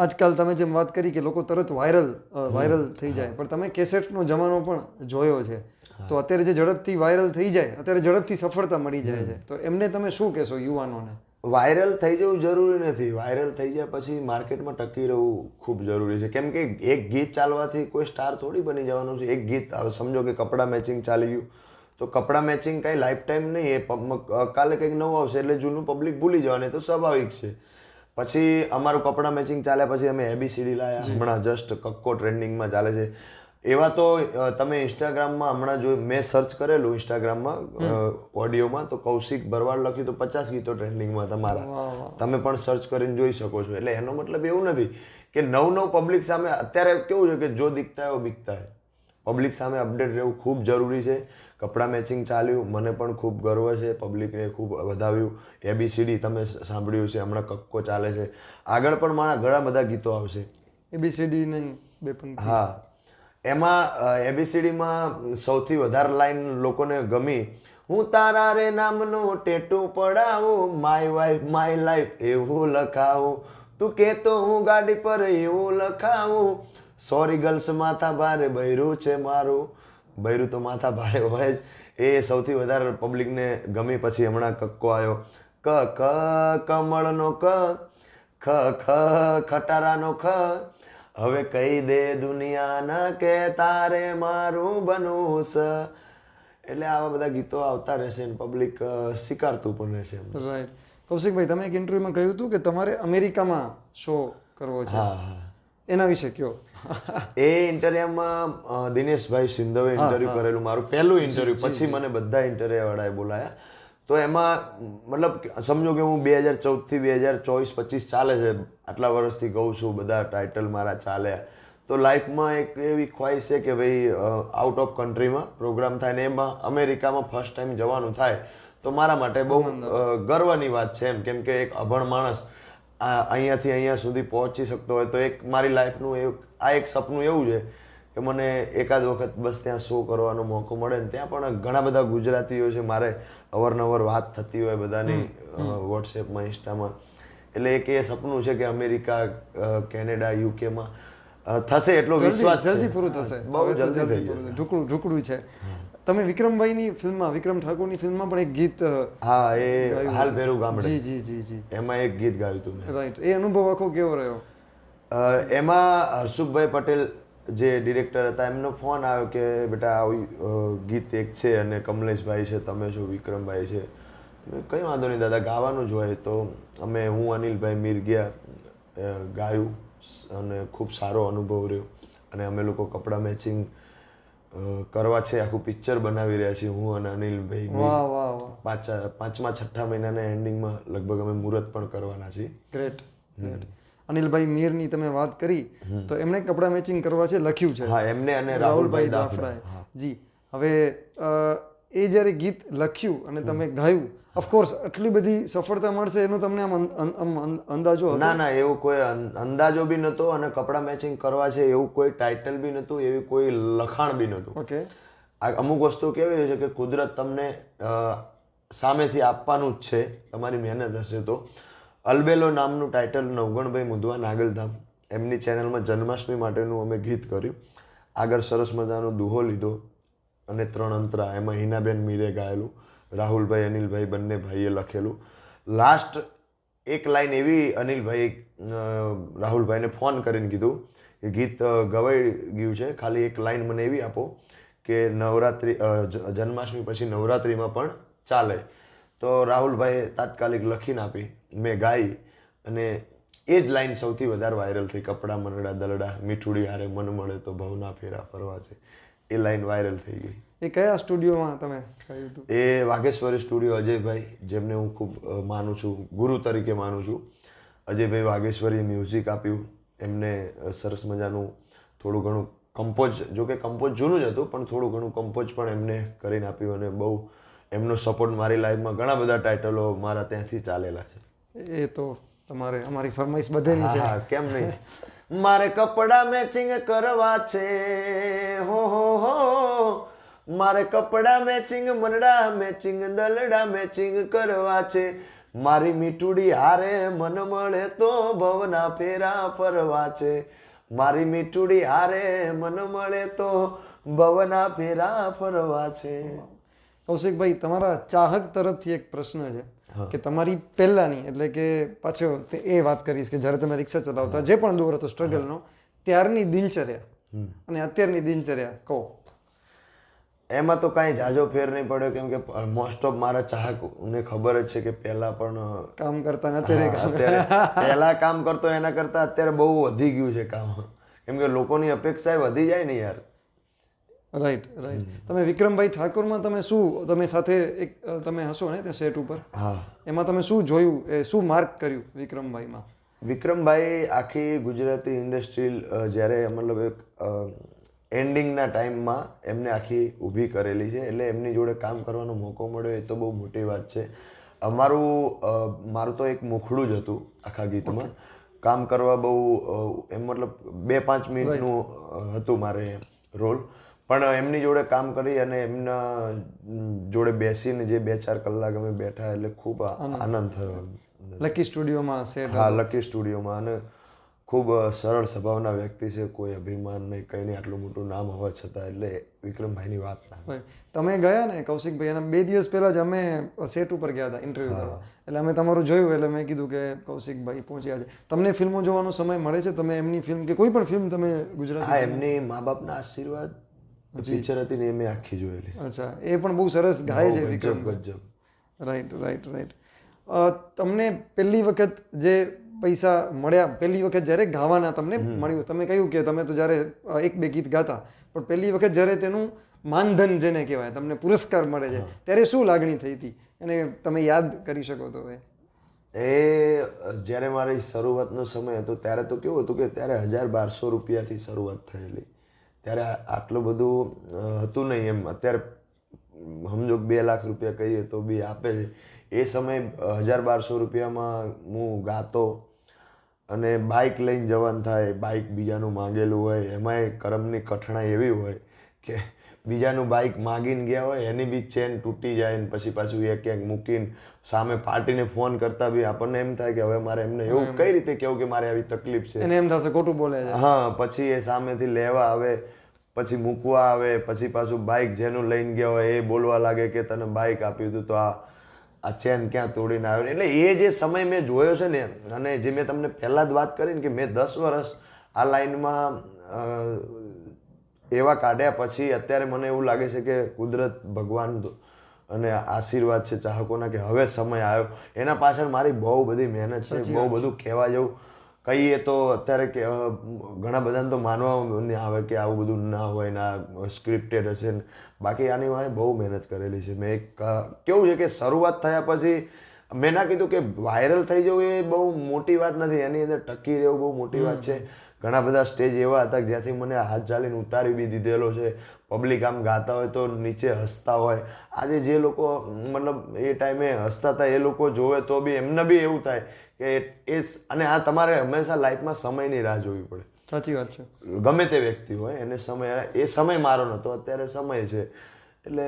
[SPEAKER 2] આજકાલ તમે જેમ વાત કરી કે લોકો તરત વાયરલ થઈ જાય, પણ તમે કેસેટનો જમાનો પણ જોયો છે, તો અત્યારે જે ઝડપથી વાયરલ થઈ જાય, અત્યારે ઝડપથી સફળતા મળી જાય છે, તો એમને તમે શું કહેશો યુવાનોને?
[SPEAKER 1] વાયરલ થઈ જવું જરૂરી નથી. વાયરલ થઈ જાય પછી માર્કેટમાં ટકી રહેવું ખૂબ જરૂરી છે, કેમ કે એક ગીત ચાલવાથી કોઈ સ્ટાર થોડી બની જવાનું છે. એક ગીત સમજો કે કપડાં મેચિંગ ચાલી ગયું, તો કપડાં મેચિંગ કાંઈ લાઈફ ટાઈમ નહીં, એ કાલે કંઈક નવું આવશે એટલે જૂનું પબ્લિક ભૂલી જવાનું, તો સ્વાભાવિક છે. પછી અમારું કપડાં મેચિંગ ચાલ્યા પછી અમે ABCD લાવ્યા, હમણાં જસ્ટ કક્કો ટ્રેન્ડિંગમાં ચાલે છે. એવા તો તમે ઇન્સ્ટાગ્રામમાં હમણાં જો મેં સર્ચ કરેલું ઇન્સ્ટાગ્રામમાં ઓડિયોમાં, તો કૌશિક ભરવાડ લખ્યું તો 50 ગીતો ટ્રેન્ડિંગમાં તમારા. તમે પણ સર્ચ કરીને જોઈ શકો છો. એટલે એનો મતલબ એવું નથી કે નવ પબ્લિક સામે, અત્યારે કેવું છે કે જો દીખતા હોય બીકતા હોય, પબ્લિક સામે અપડેટ રહેવું ખૂબ જરૂરી છે. કપડાં મેચિંગ ચાલ્યું, મને પણ ખૂબ ગર્વ છે, પબ્લિકને ખૂબ વધાવ્યું. ABCD તમે સાંભળ્યું છે, હમણાં કક્કો ચાલે છે, આગળ પણ મારા ઘણા બધા ગીતો આવશે.
[SPEAKER 2] ABCD નહીં, બે પંક્તિ.
[SPEAKER 1] હા, એમાં ABCDમાં સૌથી વધારે લાઈન લોકોને ગમી, હું તારા રે નામનો ટેટુ પડાવું, માય વાઈફ માય લાઈફ એવું લખાવું, તું કહેતો હું ગાડી પર એવું લખાવું, સોરી ગર્લ્સ માથા ભારે બૈરું છે મારું. બૈરું તો માથા ભારે હોય જ, એ સૌથી વધારે પબ્લિકને ગમી. પછી હમણાં કક્કો આવ્યો, કમળનો ખટારાનો હવે કહી દે દુનિયાના કે તારે મારું બનવું છે. એટલે આવા બધા ગીતો આવતા રહેશે ને પબ્લિક સ્વીકારતું પણ રહેશે.
[SPEAKER 2] રાઈટ. કૌશિકભાઈ, તમે એક ઇન્ટરવ્યુમાં કહ્યું હતું કે તમારે અમેરિકામાં શો કરવો છે.
[SPEAKER 1] હા,
[SPEAKER 2] એના વિશે કયો.
[SPEAKER 1] એ ઇન્ટરવ્યુમાં દિનેશભાઈ સિંધવે ઇન્ટરવ્યુ કરેલું, મારું પહેલું ઇન્ટરવ્યુ. પછી મને બધા ઇન્ટરવ્યુ વાળાએ બોલાયા. તો એમાં મતલબ સમજો કે હું 2014થી 2024-25 ચાલે છે, આટલા વર્ષથી કહું છું, બધા ટાઇટલ મારા ચાલ્યા. તો લાઈફમાં એક એવી ખ્વાહિશ છે કે ભાઈ આઉટ ઓફ કન્ટ્રીમાં પ્રોગ્રામ થાય ને એમાં અમેરિકામાં ફર્સ્ટ ટાઈમ જવાનું થાય, તો મારા માટે બહુ ગર્વની વાત છે એમ. કેમ કે એક અભણ માણસ અહીંયાથી અહીંયા સુધી પહોંચી શકતો હોય તો એક મારી લાઈફનું એક સપનું એવું છે કે મને એકાદ વખત બસ ત્યાં શો કરવાનો મોકો મળે ને ત્યાં પણ ઘણા બધા ગુજરાતીઓ છે, મારે અવારનવાર વાત થતી હોય બધાની વોટ્સએપમાં, ઇન્સ્ટામાં. એટલે એક એ સપનું છે કે અમેરિકા, કેનેડા, યુકેમાં થશે એટલો વિશ્વાસ છે.
[SPEAKER 2] જલ્દી પૂરું થશે,
[SPEAKER 1] બહુ જલ્દી થઈ જશે.
[SPEAKER 2] ઢુકડું છે. તમે વિક્રમભાઈની ફિલ્મમાં, વિક્રમ ઠાકોરની ફિલ્મમાં પણ એક ગીત,
[SPEAKER 1] હા, એ હાલ ભેરું ગામડે,
[SPEAKER 2] જી,
[SPEAKER 1] એમાં એક ગીત ગાયું હતું મેં.
[SPEAKER 2] રાઈટ. એ અનુભવ આખો કેવો રહ્યો?
[SPEAKER 1] એમાં હર્ષુભાઈ પટેલ જે ડિરેક્ટર હતા એમનો ફોન આવ્યો કે બેટા આવી ગીત એક છે અને કમલેશભાઈ છે, તમે છો, વિક્રમભાઈ છે. કંઈ વાંધો નહીં દાદા, ગાવાનું જ હોય. તો હું અનિલભાઈ મીર ગયા, ગાયું અને ખૂબ સારો અનુભવ રહ્યો. અને અમે લોકો કપડાં મેચિંગ કરવા છે, આખું પિક્ચર બનાવી રહ્યા છીએ હું અને અનિલભાઈ.
[SPEAKER 2] વાહ વાહ વાહ.
[SPEAKER 1] પાંચમા છઠ્ઠા મહિનાના એન્ડિંગમાં લગભગ અમે મુહૂર્ત પણ કરવાના છીએ.
[SPEAKER 2] ગ્રેટ. અનિલભાઈ મીરની તમે વાત કરી તો એમણે કપડા મેચિંગ કરવા છે લખ્યું છે.
[SPEAKER 1] હા, એમને અને રાહુલભાઈ દાફડા.
[SPEAKER 2] જી. હવે એ જ્યારે ગીત લખ્યું અને તમે ગાયું, ઓફકોર્સ આટલી બધી સફળતા મળશે એનો તમને આમ અંદાજો હતો?
[SPEAKER 1] ના, એવો કોઈ અંદાજો બી નહોતો અને કપડાં મેચિંગ કરવા છે એવું કોઈ ટાઇટલ બી નહોતું, એવી કોઈ લખાણ બી નહોતું.
[SPEAKER 2] ઓકે.
[SPEAKER 1] આ અમુક વસ્તુ કેવી છે કે કુદરત તમને સામેથી આપવાનું જ છે, તમારી મહેનત હશે તો. અલબેલો નામનું ટાઇટલ નવગણભાઈ મુદવા નાગલધામ, એમની ચેનલમાં જન્માષ્ટમી માટેનું અમે ગીત કર્યું. આગળ સરસ મજાનો દુહો લીધો અને 3 અંતરા, એમાં હિનાબેન મીરે ગાયેલું, રાહુલભાઈ, અનિલભાઈ બંને ભાઈએ લખેલું. લાસ્ટ એક લાઈન એવી અનિલભાઈ રાહુલભાઈને ફોન કરીને કીધું કે ગીત ગવાઈ ગયું છે, ખાલી એક લાઈન મને એવી આપો કે નવરાત્રિ, જન્માષ્ટમી પછી નવરાત્રિમાં પણ ચાલે. તો રાહુલભાઈએ તાત્કાલિક લખીને આપી, મેં ગાઈ અને એ જ લાઈન સૌથી વધારે વાયરલ થઈ. કપડાં મનડા દલડા, મીઠુડી હારે મન મળે તો ભવના ફેરા ફરવા છે, એ લાઈન વાયરલ થઈ ગઈ.
[SPEAKER 2] એ કયા સ્ટુડિયોમાં તમે ગાયું હતું?
[SPEAKER 1] એ વાઘેશ્વરી સ્ટુડિયો, અજયભાઈ, જેમને હું ખૂબ માનું છું, ગુરુ તરીકે માનું છું. અજયભાઈ વાઘેશ્વરી મ્યુઝિક આપ્યું. એમને સરસ મજાનું થોડું ઘણું કમ્પોઝ, જો કે કમ્પોઝ જૂનું જ હતું પણ થોડું ઘણું કમ્પોઝ પણ એમને કરીને આપ્યું. અને બહુ એમનો સપોર્ટ મારી લાઈફમાં ઘણા બધા ટાઇટલો મારા ત્યાંથી ચાલેલા છે.
[SPEAKER 2] એ તો તમારે અમારી ફરમાઈશ બધેની છે.
[SPEAKER 1] હા, કેમ નહીં. મારે કપડા મેચિંગ કરવા છે, હો, મારે કપડા મેચિંગ, મનડા મેચિંગ, દલડા મેચિંગ કરવા છે. મારી મીઠુડી હારે મન મળે તો ભવના ફેરા ફરવા છે. મારી મીઠુડી હારે મન મળે તો ભવના ફેરા ફરવા છે.
[SPEAKER 2] કૌશિકભાઈ, તમારા ચાહક તરફથી એક પ્રશ્ન છે કે તમારી પહેલાની, એટલે કે પાછો એ વાત કરીશ કે જ્યારે તમે રિક્ષા ચલાવતા, જે પણ દોર હતો સ્ટ્રગલનો, ત્યારની દિનચર્યા અને અત્યારની દિનચર્યા કહો.
[SPEAKER 1] એમાં તો કાંઈ જાજો ફેર નહીં પડ્યો, કેમ કે મોસ્ટ ઓફ મારા ચાહકને ખબર જ છે કે પહેલા પણ
[SPEAKER 2] કામ કરતા ને અત્યારે
[SPEAKER 1] પહેલા કામ કરતો એના કરતાં અત્યારે બહુ વધી ગયું છે કામ, કેમ કે લોકોની અપેક્ષા વધી જાય ને યાર.
[SPEAKER 2] રાઈટ. તમે વિક્રમભાઈ ઠાકોરમાં તમે સાથે એક તમે હશો ને ત્યાં સેટ ઉપર?
[SPEAKER 1] હા.
[SPEAKER 2] એમાં તમે શું જોયું, શું માર્ક કર્યું વિક્રમભાઈમાં?
[SPEAKER 1] વિક્રમભાઈ આખી ગુજરાતી ઇન્ડસ્ટ્રી જ્યારે મતલબ એક એન્ડિંગના ટાઈમમાં એમને આખી ઊભી કરેલી છે, એટલે એમની જોડે કામ કરવાનો મોકો મળ્યો એ તો બહુ મોટી વાત છે. મારું તો એક મુખડું જ હતું આખા ગીતમાં. કામ કરવા બહુ એમ મતલબ 2-5 મિનિટનું હતું મારે રોલ, પણ એમની જોડે કામ કરી અને એમના જોડે બેસીને જે 2-4 કલાક અમે બેઠા એટલે ખૂબ આનંદ થયો.
[SPEAKER 2] લકી સ્ટુડિયોમાં સેટ?
[SPEAKER 1] હા, લકી સ્ટુડિયોમાં. અને ખૂબ સરળ સ્વભાવના વ્યક્તિ છે, કોઈ અભિમાન નહીં, કંઈ નહીં, આટલું મોટું નામ હોવા છતાં. એટલે વિક્રમભાઈની વાત ના.
[SPEAKER 2] તમે ગયા ને કૌશિકભાઈ, એના 2 દિવસ પહેલાં જ અમે સેટ ઉપર ગયા હતા ઇન્ટરવ્યૂ કરવા, એટલે અમે તમારું જોયું એટલે મેં કીધું કે કૌશિકભાઈ પહોંચ્યા છે. તમને ફિલ્મો જોવાનો સમય મળે છે? તમે એમની ફિલ્મ કે કોઈ પણ ફિલ્મ તમે ગુજરાતી?
[SPEAKER 1] હા, એમની મા બાપના આશીર્વાદ પિક્ચર હતી ને, મેં આખી જોયેલી.
[SPEAKER 2] અચ્છા. એ પણ બહુ સરસ ગાય છે વિક્રમ.
[SPEAKER 1] ગજબ.
[SPEAKER 2] રાઈટ. તમને પહેલી વખત જે પૈસા મળ્યા, પહેલી વખત જ્યારે ગાવાના તમને મળ્યું, તમે કહ્યું કે તમે તો જ્યારે 1-2 ગીત ગાતા, પણ પહેલી વખત જ્યારે તેનું માનધન જેને કહેવાય, તમને પુરસ્કાર મળે છે, ત્યારે શું લાગણી થઈ હતી અને તમે યાદ કરી શકો તો?
[SPEAKER 1] જ્યારે મારી શરૂઆતનો સમય હતો ત્યારે તો કેવું હતું કે ત્યારે 1,000-1,200 રૂપિયાથી શરૂઆત થયેલી. ત્યારે આટલું બધું હતું નહીં એમ. અત્યારે સમજો 2 લાખ રૂપિયા કહીએ તો બી આપે છે. એ સમયે 1,000-1,200 રૂપિયામાં હું ગાતો અને બાઇક લઈને જવાનું થાય, બાઇક બીજાનું માંગેલું હોય, એમાંય કરમની કઠણાઈ એવી હોય કે બીજાનું બાઇક માગીને ગયા હોય એની બી ચેન તૂટી જાય ને પછી પાછું એ ક્યાંક મૂકીને સામે પાર્ટીને ફોન કરતા બી આપણને એમ થાય કે હવે મારે એમને એવું કઈ રીતે કહેવું કે મારે આવી તકલીફ છે.
[SPEAKER 2] એને એમ થશે ખોટું બોલે છે.
[SPEAKER 1] હા, પછી એ સામેથી લેવા આવે, પછી મૂકવા આવે, પછી પાછું બાઇક જેનું લઈને ગયા હોય એ બોલવા લાગે કે તને બાઇક આપ્યું હતું તો આ ચેન ક્યાં તોડીને આવ્યો. એટલે એ જે સમય મેં જોયો છે ને, અને જે મેં તમને પહેલાં જ વાત કરી ને કે મેં 10 વર્ષ આ લાઈનમાં એવા કાઢ્યા પછી અત્યારે મને એવું લાગે છે કે કુદરત, ભગવાન અને આશીર્વાદ છે ચાહકોના કે હવે સમય આવ્યો. એના પાછળ મારી બહુ બધી મહેનત છે, બહુ બધું કહેવા જેવું. કહીએ તો અત્યારે કે ઘણા બધાને તો માનવા નહીં આવે કે આવું બધું ના હોય ને આ સ્ક્રિપ્ટેડ હશે ને, બાકી આની વાંહે બહુ મહેનત કરેલી છે. મેં એક કેવું છે કે શરૂઆત થયા પછી મેં ના કીધું કે વાયરલ થઈ જવું એ બહુ મોટી વાત નથી, એની અંદર ટકી રહેવું બહુ મોટી વાત છે. ઘણા બધા સ્ટેજ એવા હતા જ્યાંથી મને હાથ ચાલીને ઉતારી બી દીધેલો છે. પબ્લિક આમ ગાતા હોય તો નીચે હસતા હોય. આજે જે લોકો મતલબ એ ટાઈમે હસતા હતા એ લોકો જોવે તો બી એમને બી એવું થાય કે અને આ તમારે હંમેશા લાઈફમાં સમયની રાહ જોવી પડે.
[SPEAKER 2] સાચી વાત છે.
[SPEAKER 1] ગમે તે વ્યક્તિ હોય એને સમય, એ સમય મારો નહોતો, અત્યારે સમય છે એટલે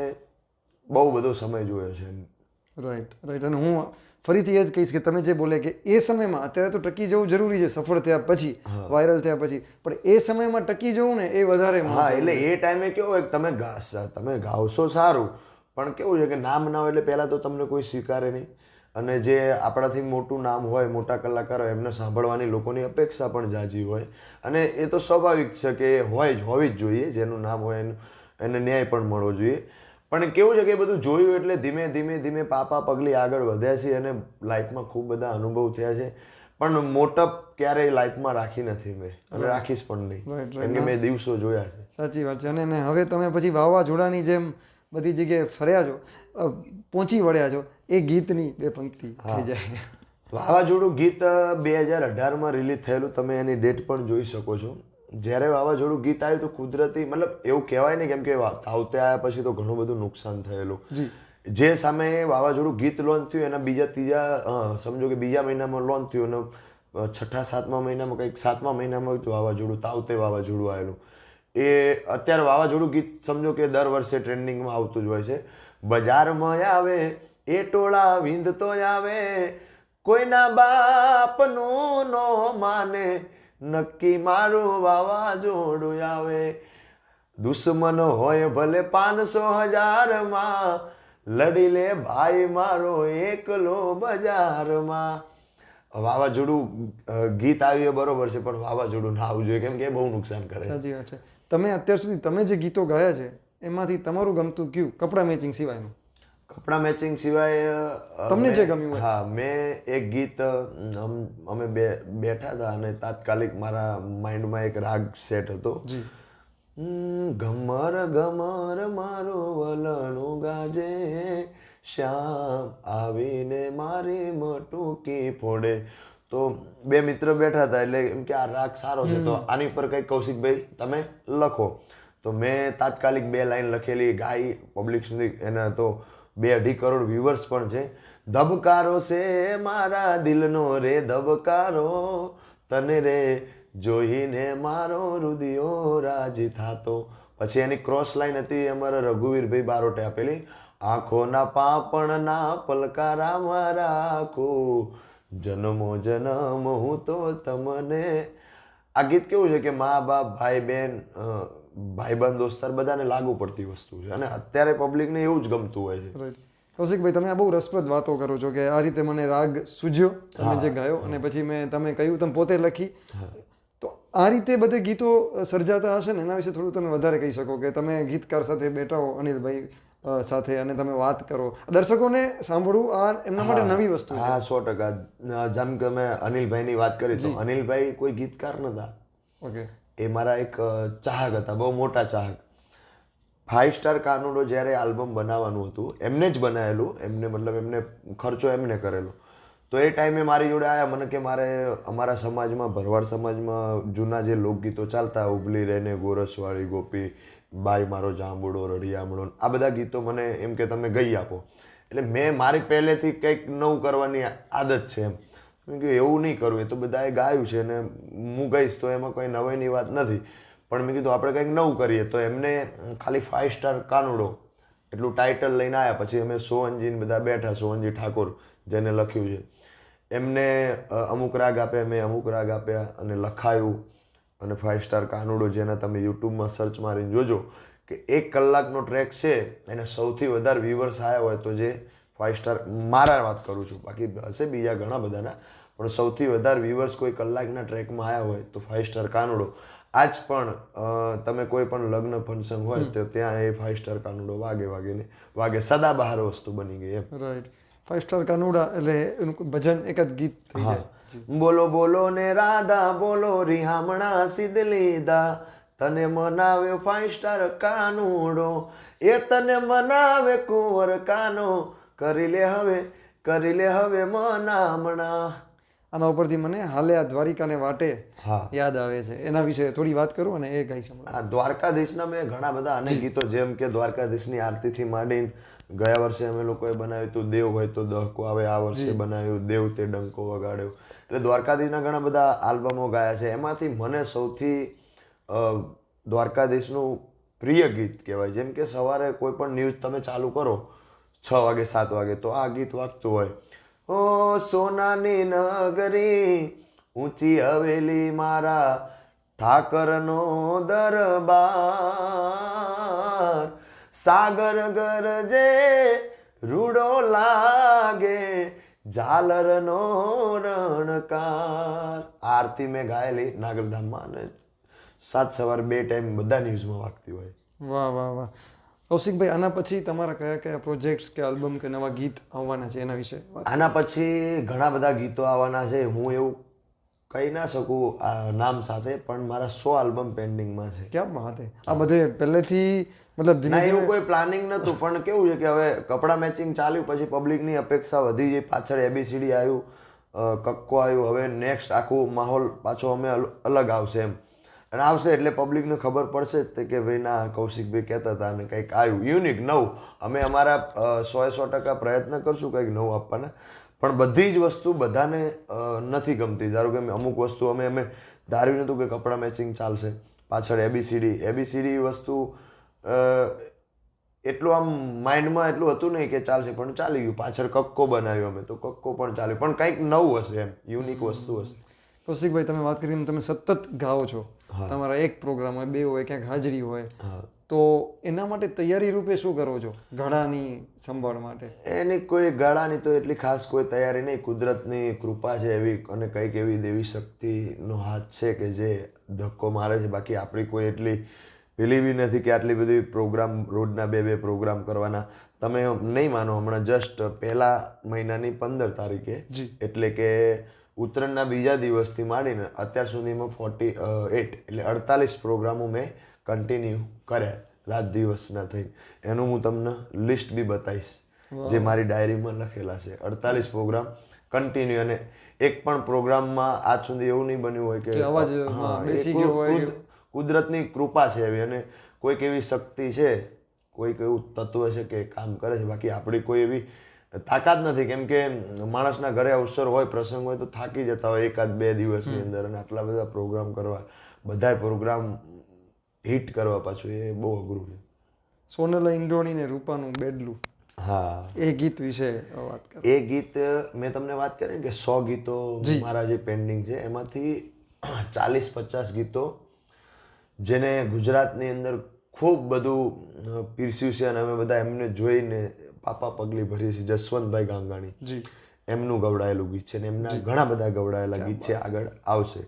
[SPEAKER 1] બહુ બધો સમય જોયો છે.
[SPEAKER 2] Right right. અને હું ફરીથી એ જ કહીશ કે તમે જે બોલે કે એ સમયમાં અત્યારે તો ટકી જવું જરૂરી છે સફળ થયા પછી, વાયરલ થયા પછી, પણ એ સમયમાં ટકી જવું ને એ વધારે.
[SPEAKER 1] હા, એટલે એ ટાઈમે કેવું હોય કે તમે ગાવશો સારું, પણ કેવું છે કે નામ ના હોય એટલે પહેલાં તો તમને કોઈ સ્વીકારે નહીં, અને જે આપણાથી મોટું નામ હોય, મોટા કલાકાર હોય, એમને સાંભળવાની લોકોની અપેક્ષા પણ જાજી હોય. અને એ તો સ્વાભાવિક છે કે હોવી જ જોઈએ, જેનું નામ હોય એને ન્યાય પણ મળવો જોઈએ. પણ કેવું છે કે એ બધું જોયું એટલે ધીમે ધીમે ધીમે પાપા પગલી આગળ વધ્યા છે અને લાઈફમાં ખૂબ બધા અનુભવ થયા છે. પણ મોટપ ક્યારેય લાઈફમાં રાખી નથી મેં, અને રાખીશ પણ નહીં, કેમ કે મેં દિવસો જોયા છે.
[SPEAKER 2] સાચી વાત છે. અને હવે તમે પછી વાવાઝોડાની જેમ બધી જગ્યાએ ફર્યા છો, પહોંચી વળ્યા છો, એ ગીતની બે પંક્તિ થઈ જાય.
[SPEAKER 1] વાવાઝોડું ગીત 2018માં રિલીઝ થયેલું, તમે એની ડેટ પણ જોઈ શકો છો. જ્યારે વાવાઝોડું ગીત આવ્યું તો કુદરતી, મતલબ એવું કહેવાય ને, કેમ કે તાવતે આવ્યા પછી તો ઘણું બધું નુકસાન થયેલું. જે સામે વાવાઝોડું ગીત લોન્ચ થયું એના સમજો કે બીજા મહિનામાં લોન્ચ થયું અને 6-7મા મહિનામાં, કંઈક 7મા મહિનામાં વાવાઝોડું, તાવતે વાવાઝોડું આવેલું. એ અત્યારે વાવાઝોડું ગીત સમજો કે દર વર્ષે ટ્રેન્ડિંગમાં આવતું જ હોય છે. બજારમાં આવે એ ટોળા વિંધતો આવે, કોઈના બાપનું નો માને, નક્કી મારું વાવાઝોડું આવે. દુશ્મન હોય ભલે 500,000માં, લડી લે ભાઈ મારો એકલો બજારમાં. વાવાઝોડું ગીત આવ્યું બરોબર છે, પણ વાવાઝોડું ના આવવું જોઈએ, કેમ કે એ બહુ નુકસાન કરે.
[SPEAKER 2] સાચી વાત છે. તમે અત્યાર સુધી તમે જે ગીતો ગાયા છે એમાંથી તમારું ગમતું કયું, કપડા મેચિંગ સિવાયનું?
[SPEAKER 1] કપડા મેચિંગ સિવાય
[SPEAKER 2] તમને જે ગમ્યું?
[SPEAKER 1] હા, મેં એક ગીત, અમે બેઠા હતા અને તાત્કાલિક મારા માઇન્ડમાં એક રાગ સેટ હતો. ઘમર ઘમર મારો વલણું ગાજે, શ્યામ આવીને મારી મટુકી ફોડે. તો બે મિત્ર બેઠા હતા એટલે એમ કે આ રાગ સારો છે, તો આની પર કંઈક કૌશિકભાઈ તમે લખો. તો મેં તાત્કાલિક 2 લાઈન લખેલી, ગાઈ, પબ્લિક સુધી. એના તો 2-2.5 કરોડ વ્યુઅર્સ પણ છે. ધબકારો છે મારા દિલનો રે ધબકારો, તને રે જોઈને મારો રુદિયો રાજી થાતો. પછી એની ક્રોસ લાઈન હતી અમારા રઘુવીરભાઈ બારોટે આપેલી, આંખોના પાપણના પલકારા મારા રાખું, જન્મો જન્મ હું તો તમને. આ ગીત કેવું છે કે મા બાપ, ભાઈ બહેન, ભાઈબંધ, દોસ્તાર બધાને લાગુ પડતી વસ્તુ છે, અને અત્યારે પબ્લિકને એવું જ ગમતું હોય છે.
[SPEAKER 2] કૌશિકભાઈ, તમે આ બહુ રસપ્રદ વાતો કરો છો કે આ રીતે મને રાગ સૂઝ્યો, તમે જે ગાયો, અને પછી તમે કહ્યું, તમે પોતે લખી. તો આ રીતે બધે ગીતો સર્જાતા હશે ને, એના વિશે થોડું તમે વધારે કહી શકો કે તમે ગીતકાર સાથે બેઠા હો, અનિલભાઈ સાથે, અને તમે વાત કરો, દર્શકોને સાંભળવું આ એમના માટે નવી વસ્તુ છે.
[SPEAKER 1] હા, 100%. જેમ કે મેં અનિલભાઈની વાત કરી, તો અનિલભાઈ કોઈ ગીતકાર નતા.
[SPEAKER 2] ઓકે.
[SPEAKER 1] એ મારા એક ચાહક હતા, બહુ મોટા ચાહક. 5 સ્ટાર કાનુડો જ્યારે આલ્બમ બનાવવાનું હતું, એમને જ બનાવેલું, એમને ખર્ચો એમને કરેલો. તો એ ટાઈમે મારી જોડે આવ્યા, મને કે મારે અમારા સમાજમાં, ભરવાડ સમાજમાં જૂના જે લોકગીતો ચાલતા, ઉબલી રહીને ગોરસવાળી ગોપી, બાઈ મારો જાંબુડો, રડિયામણો, આ બધા ગીતો મને એમ કે તમે ગઈ આપો. એટલે મારી પહેલેથી કંઈક નવું કરવાની આદત છે એમ. મેં કીધું એવું નહીં કરવું, એ તો બધાએ ગાયું છે ને હું ગઈશ તો એમાં કોઈ નવાઈની વાત નથી, પણ મેં કીધું આપણે કંઈક નવું કરીએ. તો એમને ખાલી 5 સ્ટાર કાનુડો એટલું ટાઇટલ લઈને આવ્યા. પછી અમે સોહનજીને બધા બેઠા, સોહનજી ઠાકોર જેને લખ્યું છે એમને અમુક રાગ આપ્યા, મેં અમુક રાગ આપ્યા અને લખાયું. અને 5 સ્ટાર કાનુડો જેના તમે યુટ્યુબમાં સર્ચ મારીને જોજો કે 1 કલાકનો ટ્રેક છે એને સૌથી વધારે વ્યુઅર્સ આવ્યા હોય તો જે 5 સ્ટાર, મારા વાત કરું છું, બાકી હશે બીજા ઘણા બધાના, પણ સૌથી વધારે વ્યુઅર્સ કોઈ કલાકના ટ્રેકમાં આવ્યા હોય તો 5 સ્ટાર કાનુડો. આજ પણ તમે કોઈ પણ લગ્ન ફંક્શન હોય તો ત્યાં એ 5 સ્ટાર કાનુડો વાગે સદાબહાર વસ્તુ બની ગઈ એમ.
[SPEAKER 2] રાઈટ. 5 સ્ટાર કાનુડા એટલે એનું કોઈ ભજન એક જ ગીત થઈ જાય.
[SPEAKER 1] બોલો બોલો ને રાધા બોલો રિહામણા સિદ્ધ લીધા, તને મનાવ્યો 5 સ્ટાર કાનુડો, એ તને મનાવે કુંવર કાનો, કરી લે હવે મનામણા.
[SPEAKER 2] આના ઉપરથી મને હાલે આ દ્વારિકાને વાટે
[SPEAKER 1] હા
[SPEAKER 2] યાદ આવે છે, એના વિશે થોડી વાત કરું અને એ ગાઈ સંભળાવું.
[SPEAKER 1] આ દ્વારકાધીશના મેં ઘણા બધા અનેક ગીતો, જેમ કે દ્વારકાધીશની આરતીથી માંડીને ગયા વર્ષે અમે લોકોએ બનાવ્યું હતું દેવ હોય તો દહકો આવે, આ વર્ષે બનાવ્યું દેવ તે ડંકો વગાડ્યો. એટલે દ્વારકાધીશના ઘણા બધા આલ્બમો ગાયા છે. એમાંથી મને સૌથી દ્વારકાધીશનું પ્રિય ગીત કહેવાય. જેમ કે સવારે કોઈ પણ ન્યૂઝ તમે ચાલુ કરો 6 વાગે 7 વાગે તો આ ગીત વાગતું હોય, ઓ સોનાની નગરી ઊંચી હવેલી મારા ઠાકરનો દરબાર, સાગર ગરજે રૂડો લાગે ઝાલરનો રણકાર. આરતી મેં ગાયેલી નાગરધામમાં અને સાત સવાર 2 ટાઈમ બધા ન્યૂઝમાં વાગતી હોય.
[SPEAKER 2] વાહ વાહ વાહ. કૌશિકભાઈ, આના પછી તમારા કયા કયા પ્રોજેક્ટ્સ કે આલ્બમ કે નવા ગીત આવવાના છે એના વિશે વાત?
[SPEAKER 1] આના પછી ઘણા બધા ગીતો આવવાના છે. હું એવું કહી ના શકું આ નામ સાથે, પણ મારા 100 આલ્બમ પેન્ડિંગમાં છે.
[SPEAKER 2] ક્યાં વાત છે? આ બધે પહેલેથી મતલબ
[SPEAKER 1] ના એવું કોઈ પ્લાનિંગ નહોતું, પણ કેવું છે કે હવે કપડા મેચિંગ ચાલ્યું પછી પબ્લિકની અપેક્ષા વધી ગઈ, પાછળ ABCD આવ્યું, કક્કો આવ્યું, હવે નેક્સ્ટ આખું માહોલ પાછો અમે અલગ આવશે એમ. અને આવશે એટલે પબ્લિકને ખબર પડશે જ કે ભાઈ ના કૌશિકભાઈ કહેતા હતા અને કંઈક આવ્યું યુનિક નવું. અમે અમારા 100% પ્રયત્ન કરશું કંઈક નવું આપવાના, પણ બધી જ વસ્તુ બધાને નથી ગમતી. ધારો કે અમુક વસ્તુ અમે ધાર્યું નહોતું કે કપડા મેચિંગ ચાલશે, પાછળ ABCD વસ્તુ એટલું આમ માઇન્ડમાં એટલું હતું નહીં કે ચાલશે, પણ ચાલી ગયું. પાછળ કક્કો બનાવ્યો અમે તો કક્કો પણ ચાલ્યો, પણ કંઈક નવું હશે એમ, યુનિક વસ્તુ હશે.
[SPEAKER 2] કૌશિકભાઈ, તમે વાત કરીને તમે સતત ગાઓ છો, તમારા એક પ્રોગ્રામ હોય, 2 હોય, ક્યાંક હાજરી હોય, તો એના માટે તૈયારી રૂપે શું કરો છો ગળાની સંભાળ માટે?
[SPEAKER 1] એની કોઈ ગળાની તો એટલી ખાસ કોઈ તૈયારી નહીં, કુદરતની કૃપા છે એવી અને કંઈક એવી દેવી શક્તિનો હાથ છે કે જે ધક્કો મારે છે. બાકી આપણી કોઈ એટલી પેલી બી નથી કે આટલી બધી પ્રોગ્રામ રોજના 2 પ્રોગ્રામ કરવાના. તમે નહીં માનો, હમણાં જસ્ટ પહેલા મહિનાની 15 તારીખે એટલે કે ઉત્તરાયણના બીજા દિવસથી માંડીને અત્યાર સુધીમાં 48 એટલે 48 પ્રોગ્રામો મેં કન્ટિન્યુ કર્યા રાત દિવસના થઈ. એનું હું તમને લિસ્ટ બી બતાવીશ જે મારી ડાયરીમાં લખેલા છે. 48 પ્રોગ્રામ કન્ટિન્યુ, અને એક પણ પ્રોગ્રામમાં આજ સુધી એવું નહીં બન્યું હોય કે
[SPEAKER 2] અવાજ બેસી ગયો હોય.
[SPEAKER 1] કુદરતની કૃપા છે એવી, અને કોઈક એવી શક્તિ છે, કોઈક એવું તત્વ છે કે કામ કરે છે. બાકી આપણી કોઈ એવી તાકાત નથી, કેમ કે માણસના ઘરે અવસર હોય, પ્રસંગ હોય તો થાકી જતા હોય 1-2 દિવસની અંદર, અને આટલા બધા પ્રોગ્રામ કરવા, બધાય પ્રોગ્રામ હિટ કરવા પાછું એ બહુ અઘરું છે.
[SPEAKER 2] સોનલ ઇન્દ્રોણી ને રૂપાનું બેડલું,
[SPEAKER 1] હા,
[SPEAKER 2] એ ગીત વિશે વાત કરો.
[SPEAKER 1] એ ગીત મેં તમને વાત કરી કે 100 ગીતો મારા જે પેન્ડિંગ છે એમાંથી 40-50 ગીતો જેને ગુજરાતની અંદર ખૂબ બધું પીરસ્યું છે અને અમે બધા એમને જોઈને પાપા પગલી ભરીએ છીએ. જસવંતભાઈ ગાંગાણી એમનું ગવડાયેલું ગીત છે ને એમના ઘણા બધા ગવડાયેલા ગીત છે, આગળ આવશે.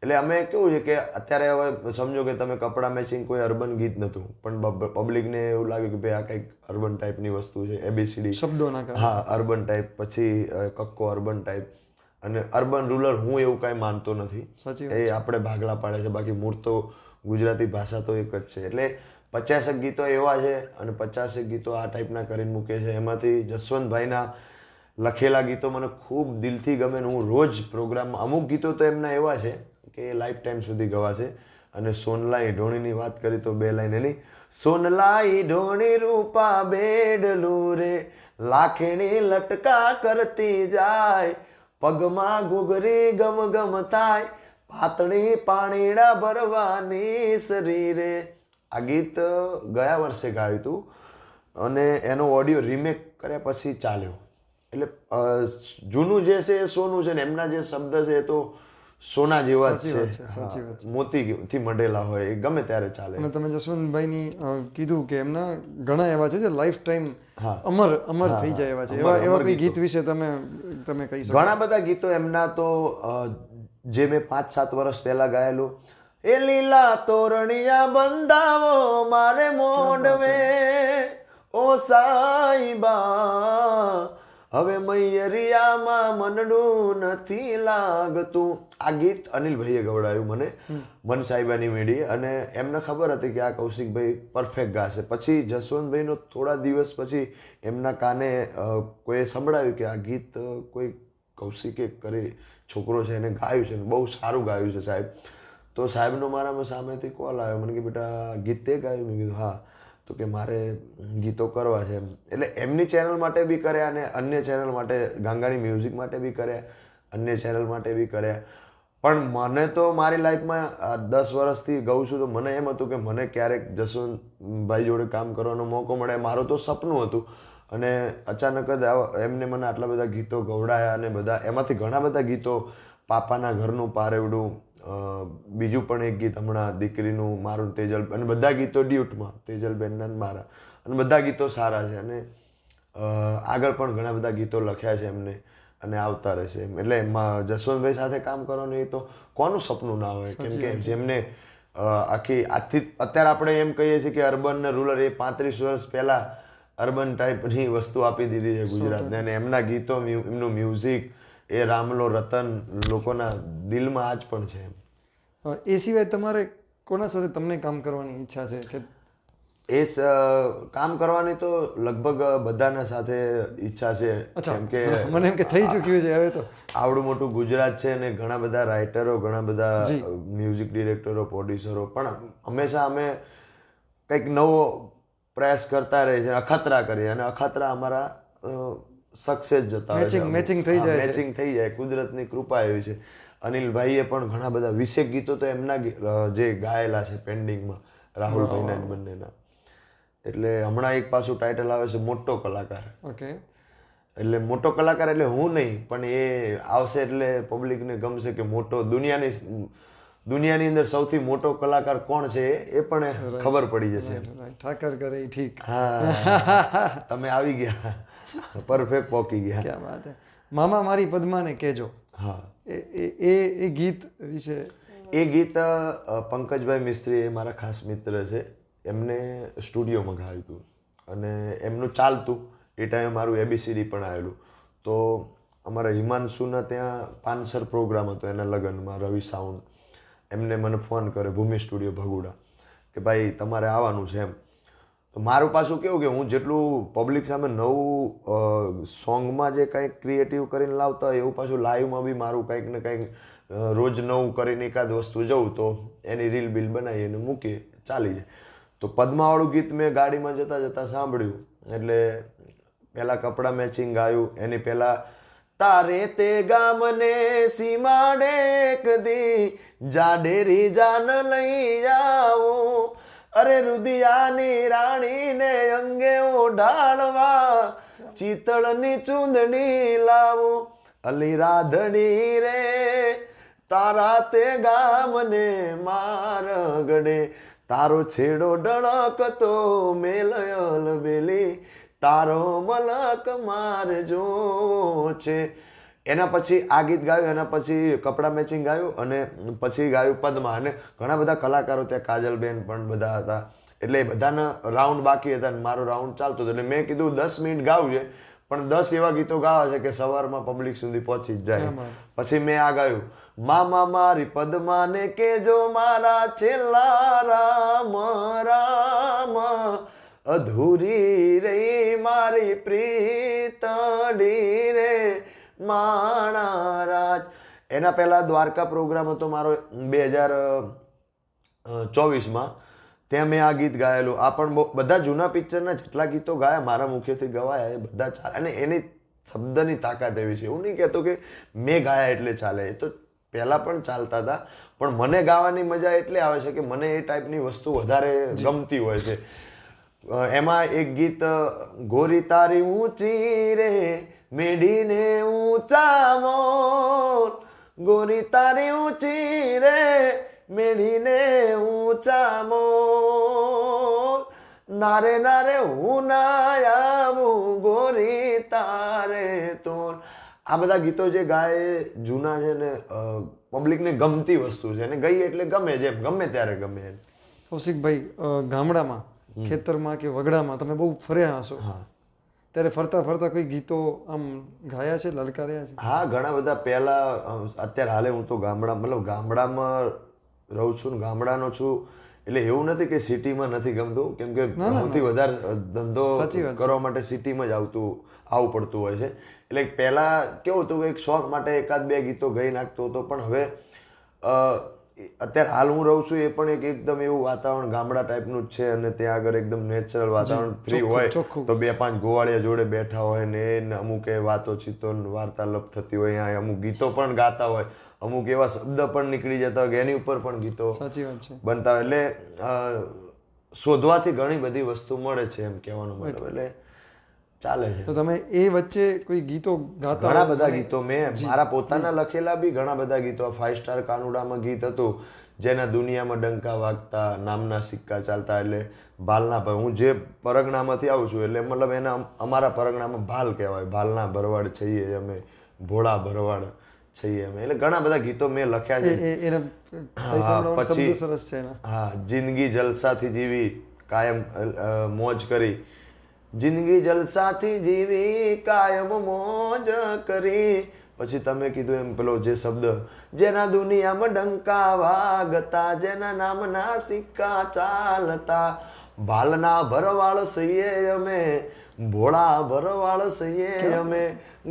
[SPEAKER 1] એટલે અમે કેવું છે કે અત્યારે હવે સમજો કે તમે કપડા મેચિંગ કોઈ અર્બન ગીત નહોતું, પણ પબ્લિકને એવું લાગ્યું કે ભાઈ આ કંઈક અર્બન ટાઈપની વસ્તુ છે, ABCD
[SPEAKER 2] શબ્દોના કારણે,
[SPEAKER 1] હા અર્બન ટાઈપ, પછી કક્કો અર્બન ટાઈપ. અને અર્બન રૂરલ હું એવું કાંઈ માનતો નથી, એ આપણે ભાગલા પાડે છે, બાકી મૂળ તો ગુજરાતી ભાષા તો એક જ છે. એટલે 50 ગીતો એવા છે અને 50 ગીતો આ ટાઈપના કરીને મૂકે છે. એમાંથી જસવંતભાઈના લખેલા ગીતો મને ખૂબ દિલથી ગમે ને હું રોજ પ્રોગ્રામમાં, અમુક ગીતો તો એમના એવા છે કે લાઈફ ટાઈમ સુધી ગવાશે. અને સોનલાઈ ઢોણીની વાત કરી તો 2 લાઈન એની, સોનલાઈ ઢોણી રૂપા બેડલું રે લાખણી લટકા કરતી જાય, પગમાં ઘૂઘરી ગમ ગમ થાય, પાતળી પાણીડા ભરવાની શરીરે. આ ગીત ગયા વર્ષે ગાયું હતું અને એનો ઓડિયો રીમેક કર્યા પછી ચાલ્યો. એટલે જૂનું જે છે એ સોનું છે ને એમના જે શબ્દ છે એ તો સોના જેવા જ છે, મોતીથી મઢેલા હોય, એ ગમે ત્યારે ચાલે.
[SPEAKER 2] અને તમે જસવંતભાઈની કીધું કે એમના ઘણા એવા છે જે લાઈફ ટાઈમ અમર થઈ જાય એવા છે. એવા કોઈ ગીત વિશે તમે કહી શકો?
[SPEAKER 1] ઘણા બધા ગીતો એમના તો જે મેં 5-7 વર્ષ પહેલા ગાયેલું, એ લીલા તોરણિયા બંધાવો મારે મોઢવે ઓ સાઈબા, હવે મૈયરિયામાં મનડું નથી લાગતું. આ ગીત અનિલભાઈએ ગવડાવ્યું મને, મન સાહેબાની મેળી, અને એમને ખબર હતી કે આ કૌશિકભાઈ પરફેક્ટ ગાશે. પછી જસવંતભાઈનો થોડા દિવસ પછી એમના કાને કોઈએ સંભળાવ્યું કે આ ગીત કોઈ કૌશિકે કરી છોકરો છે એને ગાયું છે, બહુ સારું ગાયું છે સાહેબ. તો સાહેબનો મારામાં સામેથી કોલ આવ્યો, મને કે બેટા ગીત તે ગાયું? મેં કીધું હા. તો કે મારે ગીતો કરવા છે એમ. એટલે એમની ચેનલ માટે બી કર્યા અને અન્ય ચેનલ માટે, ગાંગાણી મ્યુઝિક માટે બી કર્યા, અન્ય ચેનલ માટે બી કર્યા. પણ મને તો મારી લાઈફમાં 10 વર્ષથી ગાઉં છું તો મને એમ હતું કે મને ક્યારેક જસવંતભાઈ જોડે કામ કરવાનો મોકો મળે, મારું તો સપનું હતું. અને અચાનક જ એમને મને આટલા બધા ગીતો ગવડાયા અને બધા એમાંથી ઘણા બધા ગીતો, પાપાના ઘરનું પારેવડું, બીજું પણ એક ગીત હમણાં દીકરીનું મારું તેજલ, અને બધા ગીતો ડ્યુટમાં તેજલબેનના મારા, અને બધા ગીતો સારા છે. અને આગળ પણ ઘણા બધા ગીતો લખ્યા છે એમને અને આવતા રહેશે એમ. એટલે જસવંતભાઈ સાથે કામ કરવાનું એ તો કોનું સપનું ના હોય, કેમ કે જેમને આજથી અત્યારે આપણે એમ કહીએ છીએ કે અર્બન ને રૂરલ, એ 35 વર્ષ પહેલા અર્બન ટાઈપની વસ્તુ આપી દીધી છે ગુજરાતને. અને એમના ગીતો, એમનું મ્યુઝિક, એ રામલો રતન લોકોના દિલમાં આજ પણ છે.
[SPEAKER 2] એ સિવાય તમારે કોના સાથે તમને કામ કરવાની ઈચ્છા છે? કે
[SPEAKER 1] એ કામ કરવાની તો લગભગ બધાના સાથે ઈચ્છા છે, કેમ કે
[SPEAKER 2] મને એમ કે થઈ ચૂક્યું છે હવે તો.
[SPEAKER 1] આવડું મોટું ગુજરાત છે અને ઘણા બધા રાઇટરો, ઘણા બધા મ્યુઝિક ડિરેક્ટરો, પ્રોડ્યુસરો, પણ હંમેશા અમે કંઈક નવો પ્રયાસ કરતા રહીએ છીએ, અખતરા કરીએ, અને અખતરા અમારા સક્સેસ જતા હોય છે, મેચિંગ થઈ જાય. કુદરતની કૃપા એવી છે. અનિલભાઈએ પણ ઘણા બધા 20 ગીતો તો એમના જે ગાયેલા છે પેન્ડિંગમાં, રાહુલભાઈના બંનેના. એટલે હમણાં એક પાછું ટાઇટલ આવે છે મોટો કલાકાર.
[SPEAKER 2] ઓકે.
[SPEAKER 1] એટલે મોટો કલાકાર એટલે હું નહીં, પણ એ આવશે એટલે પબ્લિકને ગમશે કે મોટો, દુનિયાની અંદર સૌથી મોટો કલાકાર કોણ છે એ પણ ખબર પડી જશે.
[SPEAKER 2] ઠાકર કરે ઠીક.
[SPEAKER 1] હા, તમે આવી ગયા, પરફેક્ટ પહોંચી ગયા.
[SPEAKER 2] ક્યાં વાત છે. મામા મારી પદ્માને કહેજો.
[SPEAKER 1] હા,
[SPEAKER 2] એ ગીત વિશે.
[SPEAKER 1] એ ગીત પંકજભાઈ મિસ્ત્રી, એ મારા ખાસ મિત્ર છે, એમને સ્ટુડિયોમાં ગાયું હતું અને એમનું ચાલતું. એ ટાઈમે મારું ABCD પણ આવેલું. તો અમારા હિમાંશુના ત્યાં પાનસર પ્રોગ્રામ હતો એના લગ્નમાં, રવિ સાઉન્ડ, એમને મને ફોન કર્યો, ભૂમિ સ્ટુડિયો ભગુડા, કે ભાઈ તમારે આવવાનું છે એમ. તો મારું પાછું કેવું કે હું જેટલું પબ્લિક સામે નવું સોંગમાં જે કંઈક ક્રિએટિવ કરીને લાવતા હોય એવું પાછું લાઈવમાં બી મારું કંઈક ને કંઈક રોજ નવું કરીને એકાદ વસ્તુ જવું તો એની રીલ બિલ બનાવી અને મૂકીએ, ચાલી જાય. તો પદ્માવાળું ગીત મેં ગાડીમાં જતાં જતાં સાંભળ્યું, એટલે પહેલાં કપડાં મેચિંગ ગાયું, એની પહેલાં તારે તે ગામને સીમાડે કદી જાડેરી જાન લઈ આવો, અરે રુદિયાની રાણીને અંગે ઓઢાડવા ચિતળની ચૂંદડી લાવો, અલી રાધડી રે તારા તે ગામને મારગડે, તારો છેડો ડણકતો મેલયલ બેલી, તારો મલક માર જો છે. એના પછી આ ગીત ગાયું, એના પછી કપડાં મેચિંગ ગાયું, અને પછી ગાયું પદ્મા. અને ઘણા બધા કલાકારો ત્યાં, કાજલબેન પણ બધા હતા, એટલે બધાના રાઉન્ડ બાકી હતા અને મારો રાઉન્ડ ચાલતો હતો. એટલે મેં કીધું 10 મિનિટ ગાવું છે, પણ 10 એવા ગીતો ગાવા છે કે સવારમાં પબ્લિક સુધી પહોંચી જ જાય. પછી મેં આ ગાયું, મામા મારી પદ્માને કેજો મારા છેલ્લા રામ રામ, અધૂરી રહી મારી પ્રીતડી રે માણા રાજ. એના પહેલાં દ્વારકા પ્રોગ્રામ હતો મારો 2024માં, ત્યાં મેં આ ગીત ગાયેલું. આ પણ બધા જૂના પિક્ચરના જેટલા ગીતો ગાયા મારા મુખ્યથી ગવાયા એ બધા ચાલે. અને એની શબ્દની તાકાત એવી છે. એવું નહીં કહેતો કે મેં ગાયા એટલે ચાલે, એ તો પહેલાં પણ ચાલતા હતા, પણ મને ગાવાની મજા એટલે આવે છે કે મને એ ટાઈપની વસ્તુ વધારે ગમતી હોય છે. એમાં એક ગીત ગોરી તારી ઊંચી રે મેઢીને ઊંચા મોર, ગોરી તારી ઊંચી રે મેઢીને ઊંચા મોર, નારે નારે હું ના આવું ગોરી તારે તોર. આ બધા ગીતો જે ગાય જૂના છે ને પબ્લિકને ગમતી વસ્તુ છે, અને ગઈ એટલે ગમે, જેમ ગમે ત્યારે ગમે એમ.
[SPEAKER 2] કૌશિકભાઈ, ગામડામાં ખેતરમાં કે વગડામાં તમે બહુ ફર્યા હશો, ત્યારે ફરતા ફરતા કોઈ ગીતો આમ ગાયા છે, લલકાર્યા છે?
[SPEAKER 1] હા, ઘણા બધા. પહેલાં અત્યારે હાલે હું તો ગામડામાં રહું છું ને ગામડાનો છું, એટલે એવું નથી કે સિટીમાં નથી ગમતું, કેમ કે સૌથી વધારે ધંધો કરવા માટે સિટીમાં જ આવવું પડતું હોય છે. એટલે પહેલાં કેવું હતું કે એક શોખ માટે એકાદ બે ગીતો ગાઈ નાખતો હતો, પણ હવે અત્યારે હાલ હું રહું છું એ પણ એકદમ એવું વાતાવરણ ગામડા ટાઈપનું જ છે, અને ત્યાં આગળ એકદમ નેચરલ વાતાવરણ ફ્રી હોય, તો 2-5 ગોવાળિયા જોડે બેઠા હોય ને અમુક એ વાતો ચીતો વાર્તાલાપ થતી હોય, અહીંયા અમુક ગીતો પણ ગાતા હોય, અમુક એવા શબ્દ પણ નીકળી જતા હોય કે એની ઉપર પણ ગીતો બનતા હોય. એટલે શોધવાથી ઘણી બધી વસ્તુ મળે છે, એમ કહેવાનો મતલબ. એટલે ચાલે છે.
[SPEAKER 2] તો તમે એ વચ્ચે કોઈ ગીતો ગાતા?
[SPEAKER 1] ઘણા બધા ગીતો મેં મારા પોતાના લખેલા બી ઘણા બધા ગીતો. 5 સ્ટાર કાનુડામાં ગીત હતું, જેના દુનિયામાં ડંકા વાગતા નામના સિક્કા ચાલતા, એટલે ભાલના હું જે પરગણામાંથી આવું છું, એટલે મતલબ એના અમારા પરગણામાં ભાલ કહેવાય, ભાલના ભરવાડ છીએ અમે, ભોળા ભરવાડ છીએ અમે. એટલે ઘણા બધા ગીતો મેં લખ્યા છે. પછી હા, જિંદગી જલસાથી જીવી કાયમ મોજ કરી, જિંદગી જલસાથી જીવી કાયમ મોજ કરી. પછી તમે કીધું એમ પેલો જે શબ્દ, જેના દુનિયામાં ડંકા વાગતા, જેના નામના સિક્કા ચાલતા, ભાલના ભરવાડ સહીએ અમે, ભોળા ભરવાડ સહીએ અમે,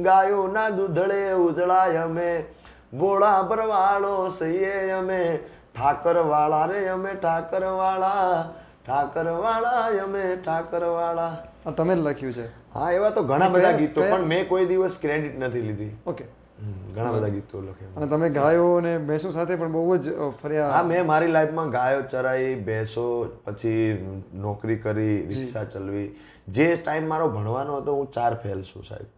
[SPEAKER 1] ગાયોના દૂધળે ઉજળાય અમે, ભોળા ભરવાડો સહીએ અમે, ઠાકરવાળા રે અમે ઠાકરવાળા, ઠાકરવાળા અમે ઠાકરવાળા.
[SPEAKER 2] તમે જ લખ્યું છે?
[SPEAKER 1] હા, એવા તો ઘણા બધા ગીતો, પણ મેં કોઈ દિવસ ક્રેડિટ નથી લીધી.
[SPEAKER 2] ઓકે,
[SPEAKER 1] ઘણા બધા ગીતો લખ્યા.
[SPEAKER 2] અને તમે ગાયો અને ભેંસો સાથે પણ બહુ જ ફર્યા?
[SPEAKER 1] હા, મેં મારી લાઈફમાં ગાયો ચરાઈ, ભેંસો, પછી નોકરી કરી, રિક્ષા ચલાવી. જે ટાઈમ મારો ભણવાનો હતો, હું 4 ફેલ છું સાહેબ.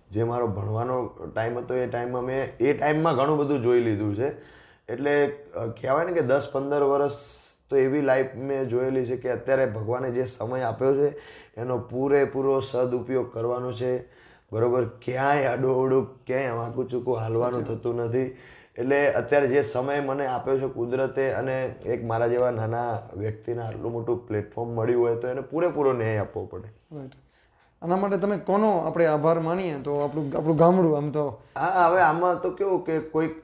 [SPEAKER 1] જે મારો ભણવાનો ટાઈમ હતો એ ટાઈમમાં ઘણું બધું જોઈ લીધું છે. એટલે કહેવાય ને કે 10-15 વર્ષ તો એવી લાઈફ મેં જોયેલી છે કે અત્યારે ભગવાને જે સમય આપ્યો છે એનો પૂરેપૂરો સદુપયોગ કરવાનો છે. બરોબર, ક્યાંય આડું ક્યાંય વાંકું ચૂકું હાલવાનું થતું નથી. એટલે અત્યારે જે સમય મને આપ્યો છે કુદરતે, અને એક મારા જેવા નાના વ્યક્તિને આટલું મોટું પ્લેટફોર્મ મળ્યું હોય તો એને પૂરેપૂરો ન્યાય આપવો પડે.
[SPEAKER 2] આના માટે તમે કોનો આપણે આભાર માનીએ તો આપણું ગામડું આમ તો?
[SPEAKER 1] હા, હવે આમાં તો કેવું કે કોઈક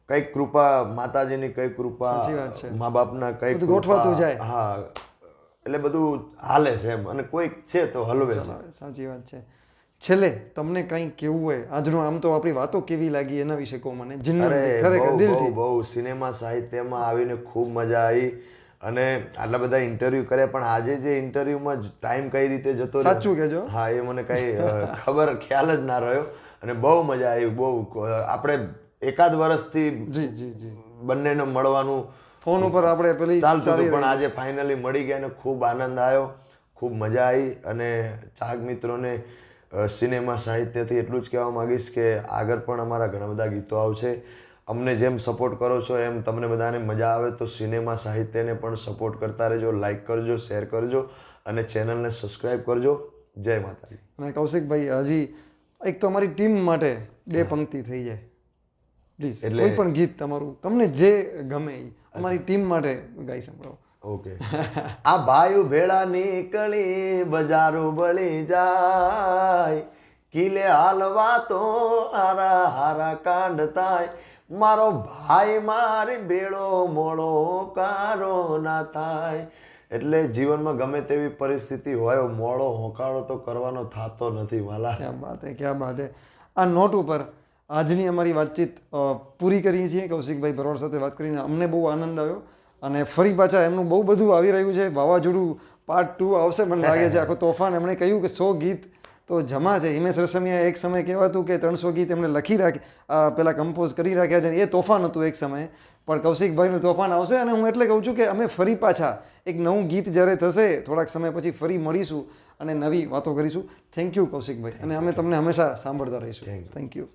[SPEAKER 1] કઈક કૃપા, માતાજીની કઈક કૃપા, મા બાપના કઈક
[SPEAKER 2] ગોઠવાતું જાય.
[SPEAKER 1] હા, એટલે બધું હાલે છે એમ, અને કોઈક છે તો હલવે છે.
[SPEAKER 2] સાચી વાત છે. છેલ્લે તમને કંઈ કેવું હોય આજનું, આમ તો આપણી વાતો કેવી લાગી એના વિશે કહો મને.
[SPEAKER 1] બહુ સિનેમા સાહિત્યમાં આવીને ખૂબ મજા આવી, અને આટલા બધા ઇન્ટરવ્યુ કર્યા, પણ આજે જે ઇન્ટરવ્યુમાં ટાઈમ કઈ રીતે જતો રહ્યો,
[SPEAKER 2] સાચું કહેજો.
[SPEAKER 1] હા, એ મને કઈ ખ્યાલ જ ના રહ્યો, અને બહુ મજા આવી. બહુ આપણે એકાદ વર્ષથી બંનેને મળવાનું
[SPEAKER 2] ફોન ઉપર આપણે પેલી
[SPEAKER 1] ચાલતું હતું, પણ આજે ફાઇનલી મળી ગયા અને ખૂબ આનંદ આવ્યો, ખૂબ મજા આવી. અને ચાહક મિત્રોને સિનેમા સાહિત્યથી એટલું જ કહેવા માંગીશ કે આગળ પણ અમારા ઘણા બધા ગીતો આવશે. અમને જેમ સપોર્ટ કરો છો એમ તમને બધાને મજા આવે તો સિનેમા સાહિત્યને પણ સપોર્ટ કરતા રહેજો, લાઈક કરજો, શેર કરજો, અને ચેનલને સબસ્ક્રાઈબ કરજો. જય માતાજી.
[SPEAKER 2] અને કૌશિકભાઈ, હજી એક તો અમારી ટીમ માટે 2 પંક્તિ થઈ જાય પ્લીઝ. કોઈ પણ ગીત તમારું તમને જે ગમે અમારી ટીમ માટે ગાઈ સંભળાવો.
[SPEAKER 1] ઓકે. આ ભાઈ ભેળા નીકળી બજારો બળી જાય, કિલે હાલવા તો હારા હારા કાંડ થાય, મારો ભાઈ મારી ભેળો મોડો કારો ના થાય. એટલે જીવનમાં ગમે તેવી પરિસ્થિતિ હોય, મોડો હોંકારો તો કરવાનો થતો નથી વાલા.
[SPEAKER 2] ક્યાં બાત હે, ક્યાં બાત હે. આ નોટ ઉપર આજની અમારી વાતચીત પૂરી કરીએ છીએ. કૌશિકભાઈ ભરવાડ સાથે વાત કરીને અમને બહુ આનંદ આવ્યો, અને ફરી પાછા એમનું બહુ બધું આવી રહ્યું છે. વાવાઝોડું પાર્ટ 2 આવશે મને લાગે છે, આખો તોફાન. એમણે કહ્યું કે 100 ગીત તો જમા છે. હિમેશ રસમિયા એક સમય કહેવાતું કે 300 ગીત એમણે લખી પેલા કમ્પોઝ કરી રાખ્યા છે, એ તોફાન હતું એક સમયે. પણ કૌશિકભાઈનું તોફાન આવશે, અને હું એટલે કહું છું કે અમે ફરી પાછા એક નવું ગીત જ્યારે થશે થોડાક સમય પછી ફરી મળીશું અને નવી વાતો કરીશું. થેન્ક યુ કૌશિકભાઈ, અને અમે તમને હંમેશા સાંભળતા રહીશું. Thank you.